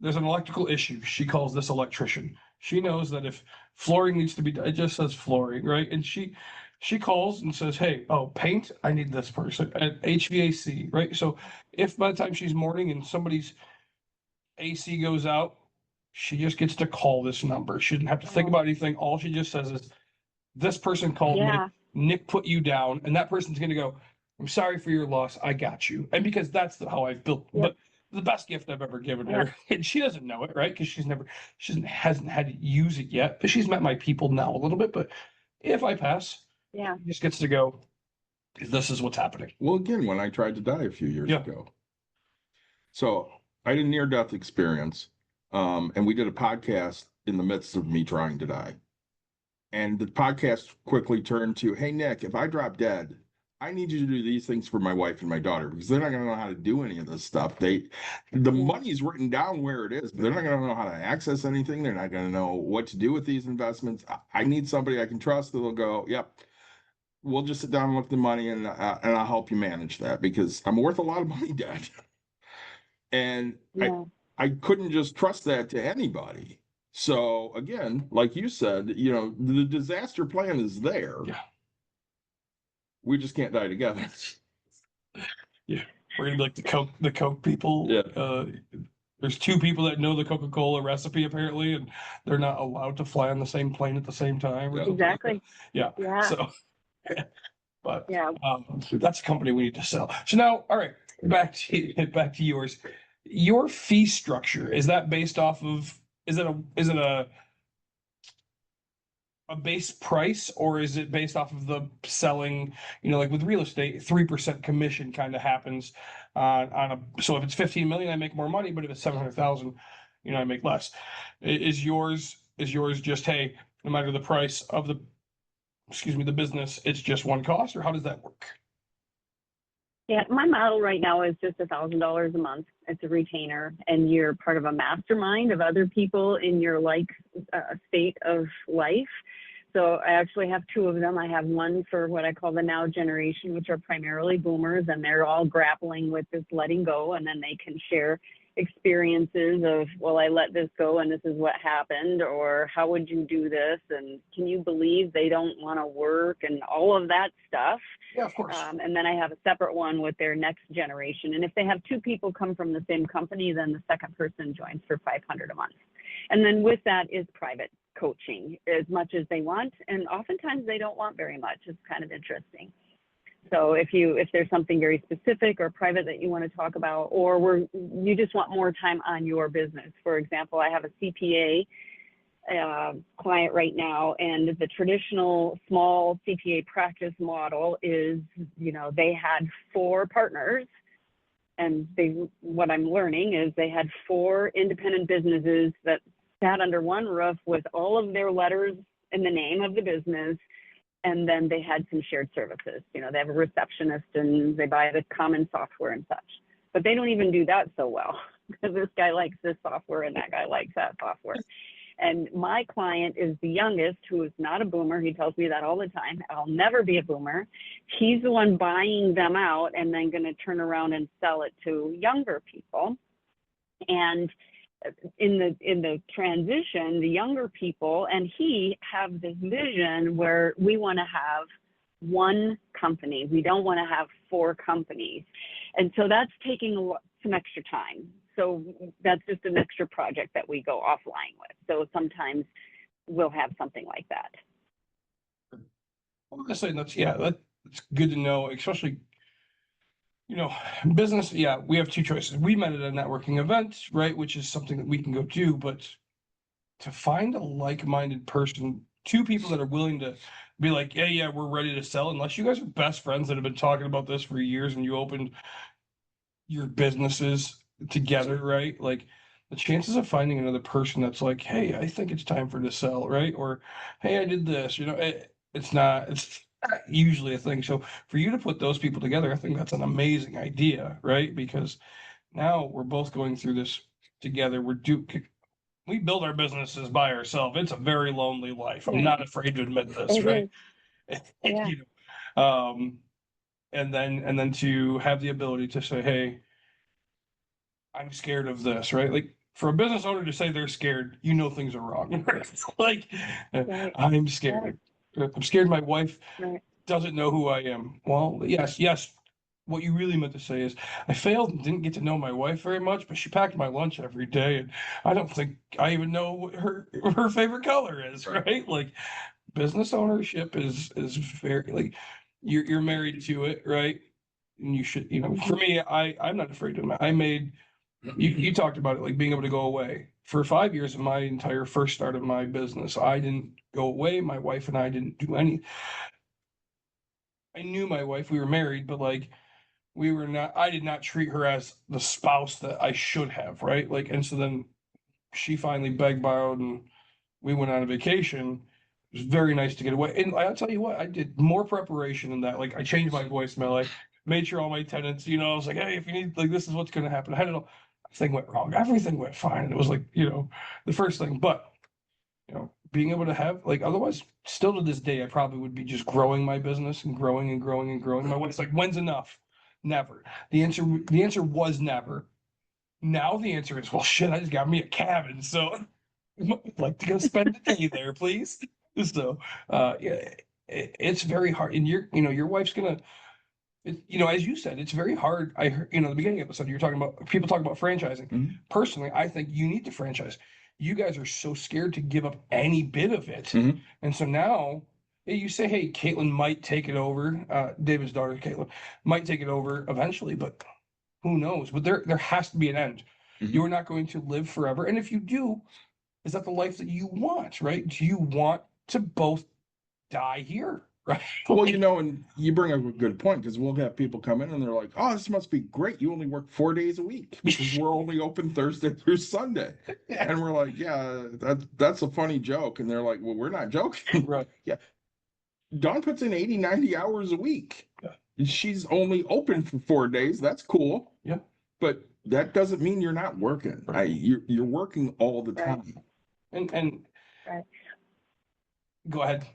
there's an electrical issue. She calls this electrician. She knows that if flooring needs to be done, it just says flooring, right? And she calls and says, hey, paint, I need this person. And HVAC, right? So if by the time she's mourning and somebody's AC goes out, she just gets to call this number. She didn't have to think about anything. All she just says is, this person called me, Nick put you down, and that person's going to go, I'm sorry for your loss. I got you. And because that's how I've built, but the best gift I've ever given her, and she doesn't know it, right? Because she hasn't had to use it yet, but she's met my people now a little bit. But if I pass, she just gets to go, this is what's happening. Well, again, when I tried to die a few years ago. So I had a near-death experience, and we did a podcast in the midst of me trying to die. And the podcast quickly turned to, hey, Nick, if I drop dead, I need you to do these things for my wife and my daughter because they're not going to know how to do any of this stuff. The money's written down where it is, but they're not going to know how to access anything. They're not going to know what to do with these investments. I need somebody I can trust that'll go, yep, we'll just sit down and look at the money and I'll help you manage that because I'm worth a lot of money, Dad. And Yeah. I couldn't just trust that to anybody. So again, like you said, the disaster plan is there. Yeah. We just can't die together. Yeah, we're gonna be like the Coke people. Yeah. There's two people that know the Coca-Cola recipe apparently, and they're not allowed to fly on the same plane at the same time. Yeah. Exactly. Yeah. Yeah. So, but Yeah. that's a company we need to sell. So now, all right, back to yours. Your fee structure, is that based off of? Is it a base price, or is it based off of the selling, like with real estate, 3% commission kind of happens so if it's 15 million, I make more money, but if it's 700,000, I make less. Is yours just, hey, no matter the price of the business, it's just one cost, or how does that work? Yeah, my model right now is just $1,000 a month. It's a retainer, and you're part of a mastermind of other people in your state of life. So I actually have two of them. I have one for what I call the now generation, which are primarily boomers, and they're all grappling with this letting go, and then they can share experiences of, well, I let this go and this is what happened, or how would you do this? And can you believe they don't want to work and all of that stuff? Yeah, of course. And then I have a separate one with their next generation. And if they have two people come from the same company, then the second person joins for $500 a month. And then with that is private coaching as much as they want. And oftentimes they don't want very much. It's kind of interesting. So if there's something very specific or private that you want to talk about, or you just want more time on your business. For example, I have a CPA client right now, and the traditional small CPA practice model is, they had 4 partners, and what I'm learning is they had 4 independent businesses that sat under one roof with all of their letters in the name of the business. And then they had some shared services. They have a receptionist and they buy the common software and such. But they don't even do that so well because this guy likes this software and that guy likes that software. And my client is the youngest, who is not a boomer. He tells me that all the time. I'll never be a boomer. He's the one buying them out and then going to turn around and sell it to younger people. And in the transition, the younger people and he have this vision where we want to have one company. We don't want to have 4 companies. And so that's taking some extra time. So that's just an extra project that we go offline with. So sometimes we'll have something like that. I'm saying that's good to know, especially, business. Yeah, we have 2 choices. We met at a networking event, right? Which is something that we can go do, but to find a like-minded person, 2 people that are willing to be like, yeah, we're ready to sell, unless you guys are best friends that have been talking about this for years and you opened your businesses together, right? Like the chances of finding another person that's like, hey, I think it's time for to sell, right? Or, hey, I did this, it's not usually a thing. So for you to put those people together, I think that's an amazing idea, right? Because now we're both going through this together. We build our businesses by ourselves. It's a very lonely life. I'm not afraid to admit this, right? Yeah. And then to have the ability to say, hey, I'm scared of this, right? Like for a business owner to say they're scared, things are wrong. Like, Right. I'm scared. I'm scared my wife doesn't know who I am. Well, yes. What you really meant to say is I failed and didn't get to know my wife very much, but she packed my lunch every day, and I don't think I even know what her favorite color is, right? Like business ownership is very, like, you're married to it, right? And you should, for me, I'm not afraid to admit, I made, you talked about it, like being able to go away. For 5 years of my entire first start of my business, I didn't go away. My wife and I didn't do any. I knew my wife, we were married, but like I did not treat her as the spouse that I should have, right? Like, and so then she finally begged, borrowed, and we went on a vacation. It was very nice to get away. And I'll tell you what, I did more preparation than that. Like I changed my voicemail. I made sure all my tenants, I was like, hey, if you need, like, this is what's going to happen. I had it all. Thing went wrong. Everything went fine. And it was like, the first thing, but being able to have, like, otherwise, still to this day, I probably would be just growing my business and growing and growing and growing. My wife's like, when's enough? Never. The answer was never. Now the answer is, well, shit, I just got me a cabin. So I'd like to go spend the day there, please. So, yeah, it's very hard. And your wife's gonna, as you said, it's very hard. I heard, the beginning of the episode, you're talking about people talk about franchising. Mhm. Personally, I think you need to franchise. You guys are so scared to give up any bit of it. Mhm. And so now you say, hey, Caitlin might take it over. David's daughter, Caitlin, might take it over eventually, but who knows? But there has to be an end. Mhm. You're not going to live forever. And if you do, is that the life that you want, right? Do you want to both die here? Right. Well, and you bring up a good point, because we'll have people come in and they're like, oh, this must be great. You only work 4 days a week because we're only open Thursday through Sunday. And we're like, yeah, that's a funny joke. And they're like, well, we're not joking. Right. Yeah. Dawn puts in 80, 90 hours a week. Yeah. She's only open for 4 days. That's cool. Yeah. But that doesn't mean you're not working. Right. You're working all the Right. time. And Right. Go ahead.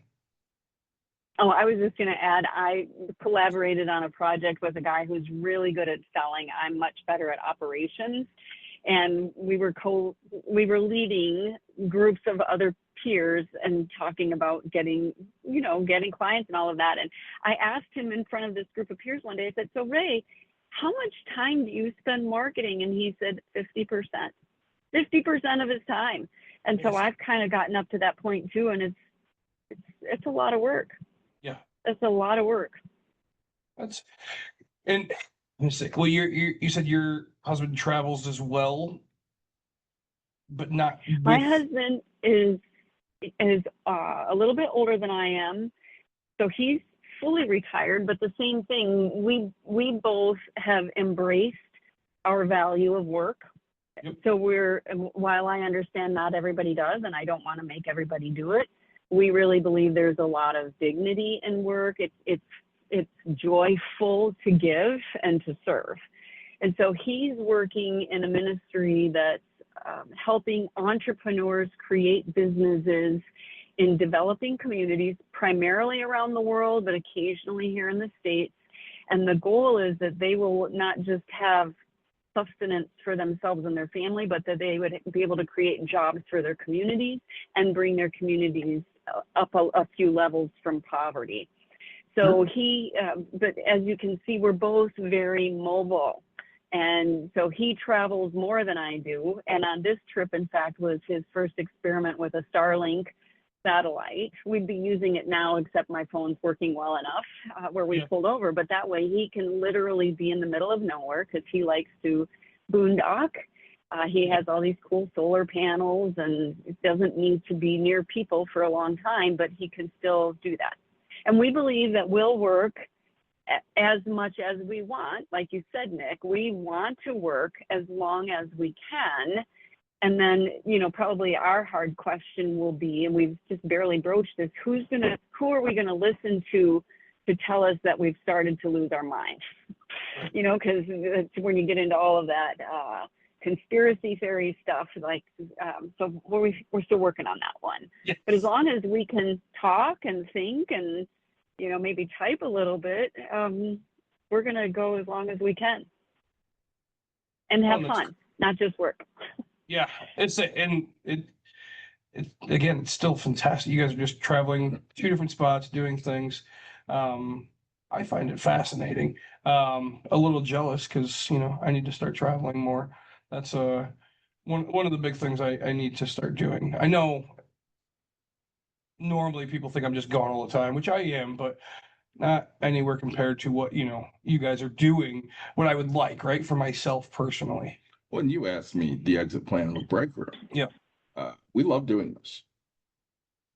Oh, I was just going to add, I collaborated on a project with a guy who's really good at selling. I'm much better at operations. And we were leading groups of other peers and talking about getting clients and all of that. And I asked him in front of this group of peers one day, I said, so Ray, how much time do you spend marketing? And he said 50% of his time. And so I've kind of gotten up to that point too. And it's a lot of work. Yeah. It's a lot of work. And let me see. Well, you said your husband travels as well, but not. My husband is a little bit older than I am, so he's fully retired. But the same thing, we both have embraced our value of work. Yep. So while I understand not everybody does, and I don't want to make everybody do it, we really believe there's a lot of dignity in work. It's joyful to give and to serve. And so he's working in a ministry that's helping entrepreneurs create businesses in developing communities, primarily around the world, but occasionally here in the States. And the goal is that they will not just have sustenance for themselves and their family, but that they would be able to create jobs for their communities and bring their communities up a few levels from poverty. So but as you can see, we're both very mobile. And so he travels more than I do. And on this trip, in fact, was his first experiment with a Starlink satellite. We'd be using it now, except my phone's working well enough where we pulled over. But that way he can literally be in the middle of nowhere because he likes to boondock. He has all these cool solar panels and it doesn't need to be near people for a long time, but he can still do that. And we believe that we'll work as much as we want. Like you said, Nick, we want to work as long as we can. And then, probably our hard question will be, and we've just barely broached this, who are we going to listen to tell us that we've started to lose our mind? Because when you get into all of that conspiracy theory stuff, so we're still working on that one. Yes. But as long as we can talk and think and, maybe type a little bit, we're going to go as long as we can and have fun, not just work. Yeah, it's again, it's still fantastic. You guys are just traveling 2 different spots, doing things. I find it fascinating. A little jealous because I need to start traveling more. That's one of the big things I need to start doing. I know normally people think I'm just gone all the time, which I am, but not anywhere compared to what you guys are doing. What I would like, right, for myself personally. When you asked me the exit plan with Break Room, Yeah. We love doing this.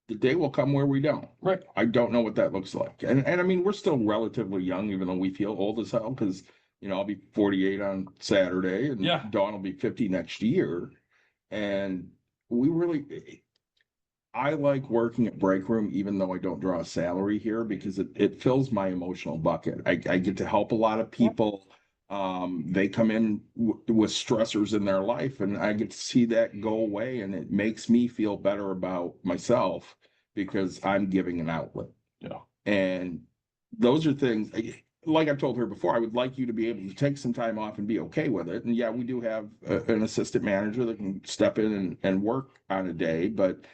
The day will come where we don't. Right. I don't know what that looks like. And I mean, we're still relatively young, even though we feel old as hell, because, I'll be 48 on Saturday and Dawn will be 50 next year. And we really, I like working at Break Room, even though I don't draw a salary here, because it fills my emotional bucket. I get to help a lot of people. They come in with stressors in their life, and I get to see that go away, and it makes me feel better about myself because I'm giving an outlet. Yeah. And those are things, like I told her before, I would like you to be able to take some time off and be okay with it. And yeah, we do have an assistant manager that can step in and work on a day, but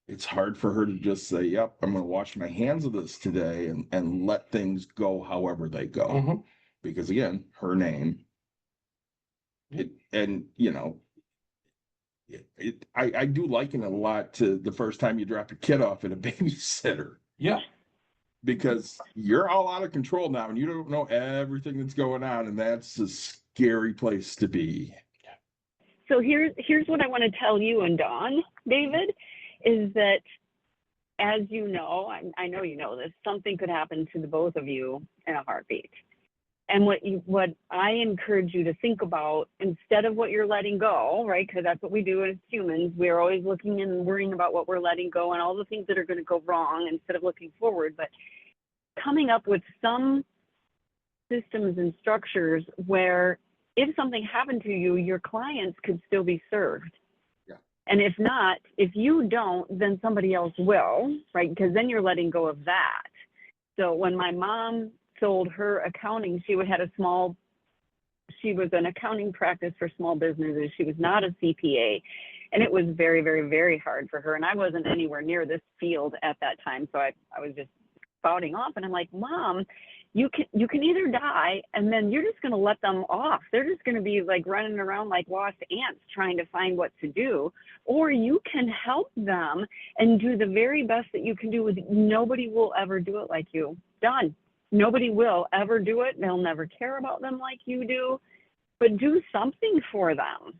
it's hard for her to just say, yep, I'm going to wash my hands of this today and let things go however they go. Mhm. Because again, her name, and you know, I do liken it a lot to the first time you drop a kid off at a babysitter, Yeah. because you're all out of control now and you don't know everything that's going on, and that's a scary place to be. So here's what I want to tell you and Dawn, David, is that, as you know, I know you know this, something could happen to the both of you in a heartbeat. And what I encourage you to think about, instead of what you're letting go, right? Because that's what we do as humans. We're always looking and worrying about what we're letting go and all the things that are going to go wrong instead of looking forward. But coming up with some systems and structures where if something happened to you, your clients could still be served. Yeah. And if not, if you don't, then somebody else will, right? Because then you're letting go of that. So when my mom sold her accounting, she was an accounting practice for small businesses. She was not a CPA. And it was very, very, very hard for her. And I wasn't anywhere near this field at that time. So I was just spouting off. And I'm like, Mom, you can either die and then you're just going to let them off. They're just going to be like running around like lost ants trying to find what to do. Or you can help them and do the very best that you can do. With nobody will ever do it like you. Done. Nobody will ever do it. They'll never care about them like you do, but do something for them.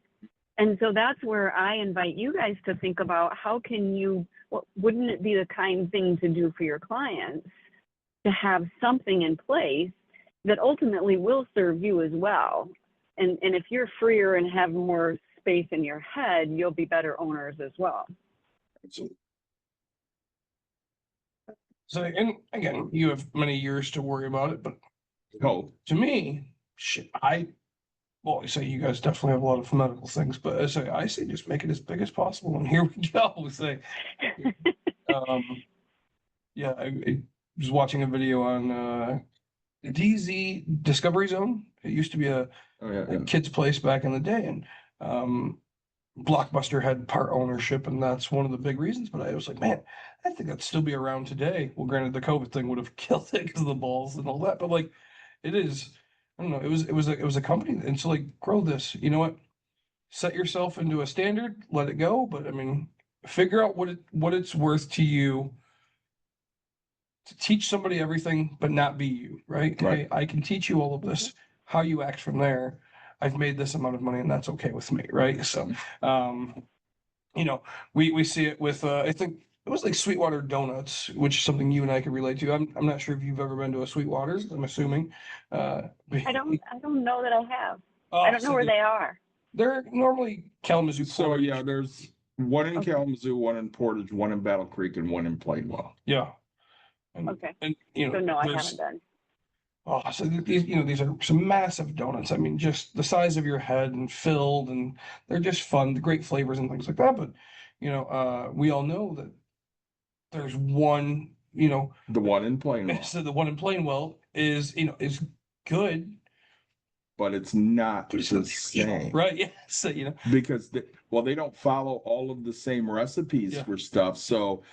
And so that's where I invite you guys to think about, how can you, wouldn't it be the kind thing to do for your clients to have something in place that ultimately will serve you as well? And if you're freer and have more space in your head, you'll be better owners as well. Absolutely. So, and again, you have many years to worry about it, but Oh, to me, well, I say you guys definitely have a lot of medical things, but I say just make it as big as possible. And here we go. We say, yeah, I was watching a video on DZ Discovery Zone. It used to be a kid's place back in the day, and Blockbuster had part ownership, and that's one of the big reasons. But I was like, man, I think that'd still be around today. Well, granted, the COVID thing would have killed it because of the balls and all that, but like, it is. I don't know. It was a company, and so like, grow this. You know what? Set yourself into a standard, let it go. But I mean, figure out what it's worth to you to teach somebody everything, but not be you, right? Right. Hey, I can teach you all of this. How you act from there, I've made this amount of money, and that's okay with me, right? So, you know, we see it with I think it was like Sweetwater Donuts, which is something you and I can relate to. I'm not sure if you've ever been to a Sweetwater's. I'm assuming. I don't know that I have. Oh, I don't know so where they are. they're normally Kalamazoo. so Portage. yeah, there's one in Okay. Kalamazoo, one in Portage, one in Battle Creek, and one in Plainwell. Yeah. And, Okay. and you know, So no, I there's haven't done. oh, so these are some massive donuts. I mean, just the size of your head and filled, and they're just fun, the great flavors and things like that. But we all know that there's one, The one in Plainwell, so the one in Plainwell is good, but it's not but it's the not the original, same, right? Yeah. So because they don't follow all of the same recipes Yeah. for stuff. So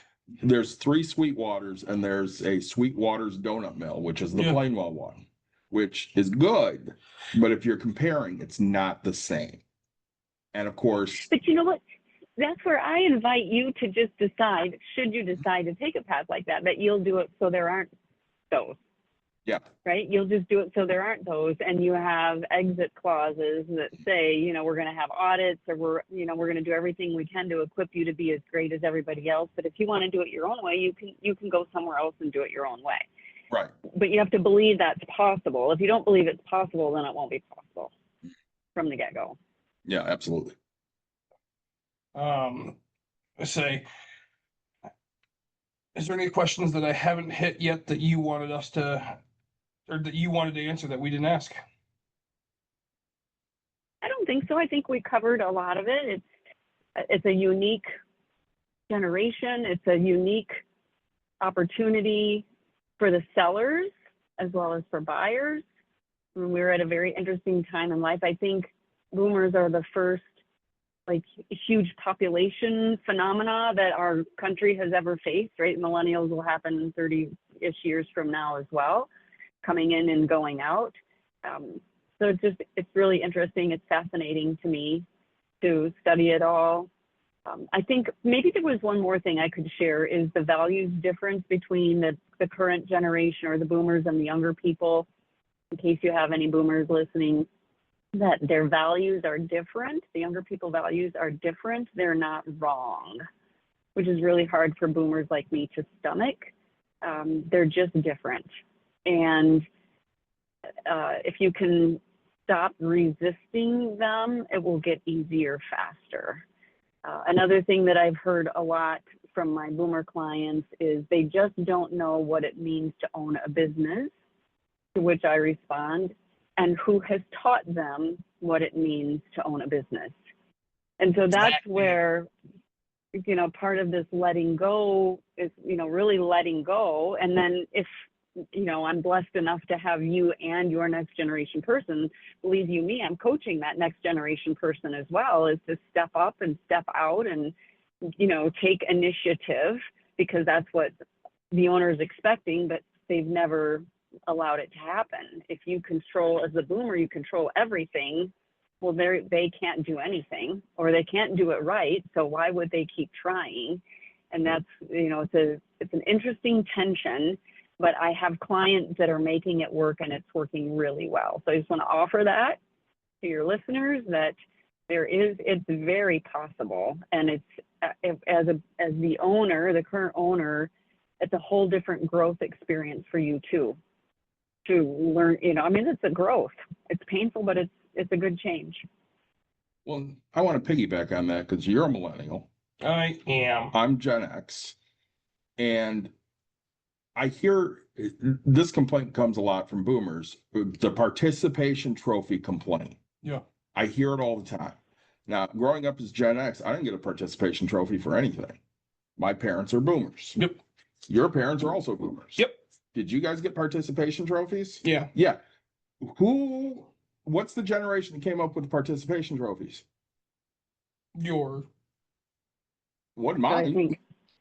there's 3 Sweetwaters, and there's a Sweetwater's Donut Mill, which is the Yeah. Plainwell one, which is good, but if you're comparing, it's not the same. And of course, But you know what? That's where I invite you to just decide, should you decide to take a path like that, that you'll do it so there aren't those. yeah, Right? You'll just do it so there aren't those, and you have exit clauses that say, we're going to have audits, or we're going to do everything we can to equip you to be as great as everybody else. But if you want to do it your own way, you can go somewhere else and do it your own way. right. But you have to believe that's possible. If you don't believe it's possible, then it won't be possible from the get-go. Yeah, absolutely. I say, Is there any questions that I haven't hit yet that you wanted us to, or that you wanted to answer that we didn't ask? I don't think so. I think we covered a lot of it. It's a unique generation. It's a unique opportunity for the sellers as well as for buyers. We're at a very interesting time in life. I think boomers are the first like huge population phenomena that our country has ever faced, right? Millennials will happen 30-ish years from now as well, coming in and going out. So it's really interesting. It's fascinating to me to study it all. I think maybe there was one more thing I could share is the values difference between the current generation or the boomers and the younger people. In case you have any boomers listening, that their values are different. The younger people values are different. They're not wrong, which is really hard for boomers like me to stomach. They're just different. And if you can stop resisting them, it will get easier faster. Another thing that I've heard a lot from my boomer clients is they just don't know what it means to own a business, to which I respond, and who has taught them what it means to own a business. And so that's where, you know, part of this letting go is, you know, really letting go. And then if, you know, I'm blessed enough to have you and your next generation person, believe you me, I'm coaching that next generation person as well, is to step up and step out and, you know, take initiative, because that's what the owner is expecting, but they've never allowed it to happen. If you control, as a boomer, you control everything, well, they can't do anything, or they can't do it right. So why would they keep trying? And that's, you know, it's an interesting tension, but I have clients that are making it work and it's working really well. So I just want to offer that to your listeners, that it's very possible. And it's, as the owner, the current owner, it's a whole different growth experience for you too, to learn, you know, I mean, it's a growth. It's painful, but it's a good change. Well, I want to piggyback on that because you're a millennial. I am. I'm Gen X. And I hear this complaint comes a lot from boomers, the participation trophy complaint. Yeah. I hear it all the time. Now, growing up as Gen X, I didn't get a participation trophy for anything. My parents are boomers. Yep. Your parents are also boomers. Yep. Did you guys get participation trophies? Yeah. Yeah. What's the generation that came up with the participation trophies? What I mine? think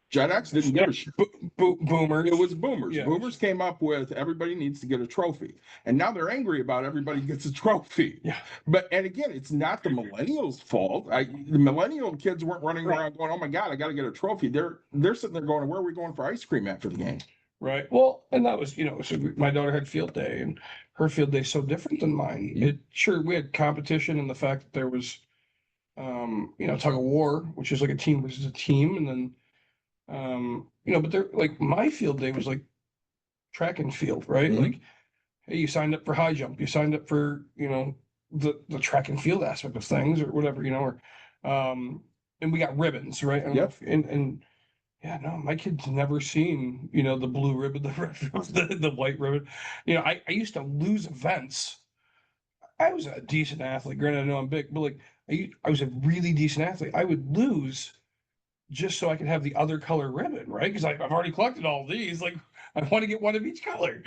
Gen X didn't give a shit. Boomers. It was boomers. Yeah. Boomers came up with everybody needs to get a trophy. And now they're angry about everybody gets a trophy. Yeah. And again, it's not the millennials' fault. The millennial kids weren't running around going, oh my God, I got to get a trophy. They're sitting there going, where are we going for ice cream after the game? Right. Well, and that was, you know, so my daughter had field day, and her field day is so different than mine. We had competition in the fact that there was, you know, tug of war, which is like a team versus a team. And then, you know, but they're like, my field day was like track and field, right? Mhm. Like, hey, you signed up for high jump, you signed up for, you know, the track and field aspect of things or whatever, you know, and we got ribbons, right? And yeah, no, my kid's never seen, you know, the blue ribbon, the red ribbon, the white ribbon. You know, I used to lose events. I was a decent athlete. Granted, I know I'm big, but like I was a really decent athlete. I would lose just so I could have the other color ribbon, right? Because I've already collected all these. Like I want to get one of each color.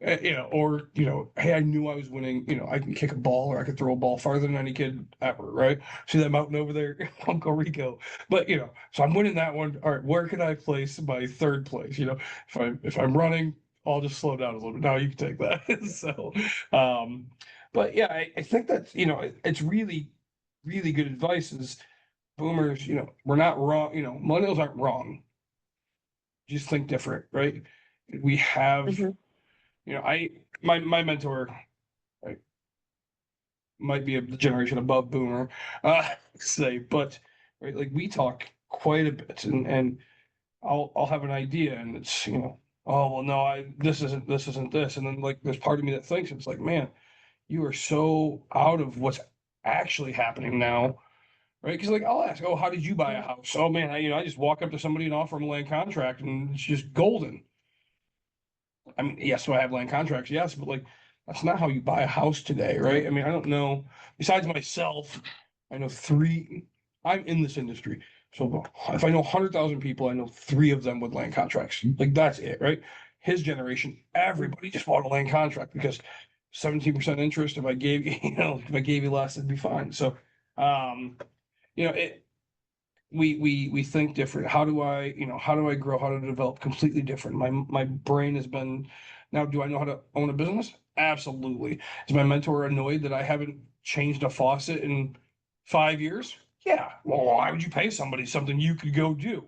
You know, or, you know, hey, I knew I was winning, you know, I can kick a ball or I could throw a ball farther than any kid ever, right? See that mountain over there, Uncle Rico. But, you know, so I'm winning that one. All right, where can I place my third place? You know, if I'm running, I'll just slow down a little bit. Now you can take that. So, but yeah, I think that's, you know, it's really, really good advice is boomers, you know, we're not wrong. You know, millennials aren't wrong. Just think different, right? We have, you know, my mentor, right, might be a generation above boomer, say, but right, like we talk quite a bit, and I'll have an idea, and it's, you know, oh well, no, this isn't this, and then like there's part of me that thinks it's like, man, you are so out of what's actually happening now, right? Because like I'll ask, oh, how did you buy a house? Oh man, I just walk up to somebody and offer them a land contract, and it's just golden. I mean, yes, do I have land contracts? Yes, but like that's not how you buy a house today, right? I mean, I don't know. Besides myself, I know three. I'm in this industry, so if I know 100,000 people, I know three of them with land contracts. Like that's it, right? His generation, everybody just bought a land contract because 17% interest. If I gave you, if I gave you less, it'd be fine. So, it. We think different. How do I grow? How to develop completely different? My brain has been. Now, do I know how to own a business? Absolutely. Is my mentor annoyed that I haven't changed a faucet in 5 years? Yeah. Well, why would you pay somebody something you could go do?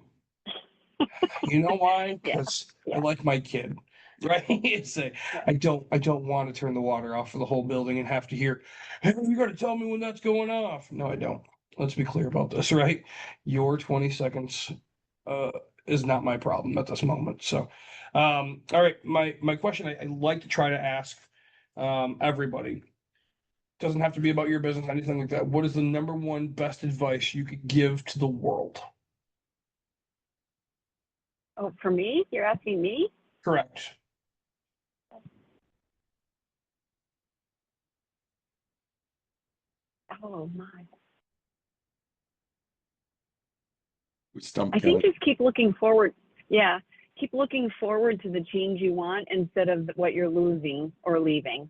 You know why? Because I like my kid, right? I don't want to turn the water off for the whole building and have to hear, hey, you got to tell me when that's going off. No, I don't. Let's be clear about this, right? Your 20 seconds is not my problem at this moment. So, all right, my question I like to try to ask everybody. Doesn't have to be about your business, anything like that. What is the number one best advice you could give to the world? Oh, for me? You're asking me? Correct. Oh my. We stumped I think Kelly. just keep looking forward. Yeah. Keep looking forward to the change you want instead of what you're losing or leaving.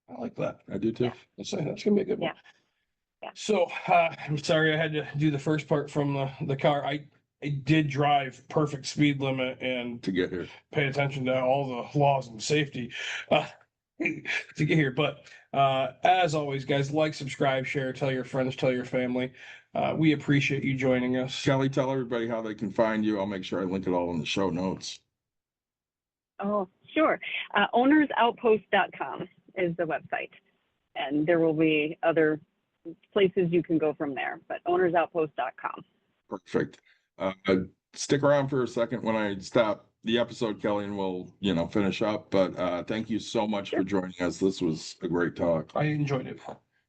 I like that. I do too. That's gonna be a good one. Yeah. So I'm sorry I had to do the first part from the car. I did drive perfect speed limit and To get here. pay attention to all the laws and safety to get here. But as always, guys, like, subscribe, share, tell your friends, tell your family. We appreciate you joining us. Kelly, tell everybody how they can find you. I'll make sure I link it all in the show notes. Oh, sure. Ownersoutpost.com is the website. And there will be other places you can go from there, but ownersoutpost.com. Perfect. Stick around for a second when I stop the episode, Kelly, and we'll, finish up. But thank you so much for joining us. This was a great talk. I enjoyed it.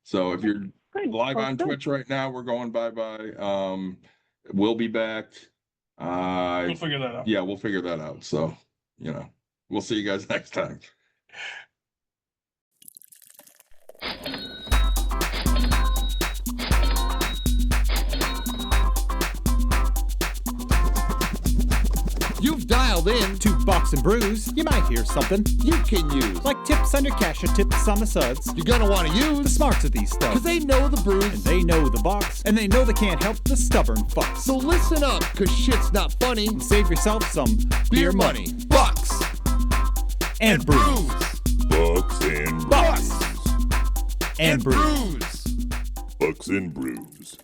So if you're Good. live Well, on good. Twitch right now, we're going bye-bye. We'll be back. We'll figure that out. Yeah, we'll figure that out. So, we'll see you guys next time. You've dialed in. To Box and Brews, you might hear something You can use. like tips on your cash or tips on the suds. You're gonna want to The use. smarts of these Because stuff. they know the And brews. they know the box, and they know they can't help the stubborn fucks. So listen up, because shit's not funny. And save yourself some Beer money. Bucks. and brews. Bucks and Bucks brews. and brews. Bucks and brews.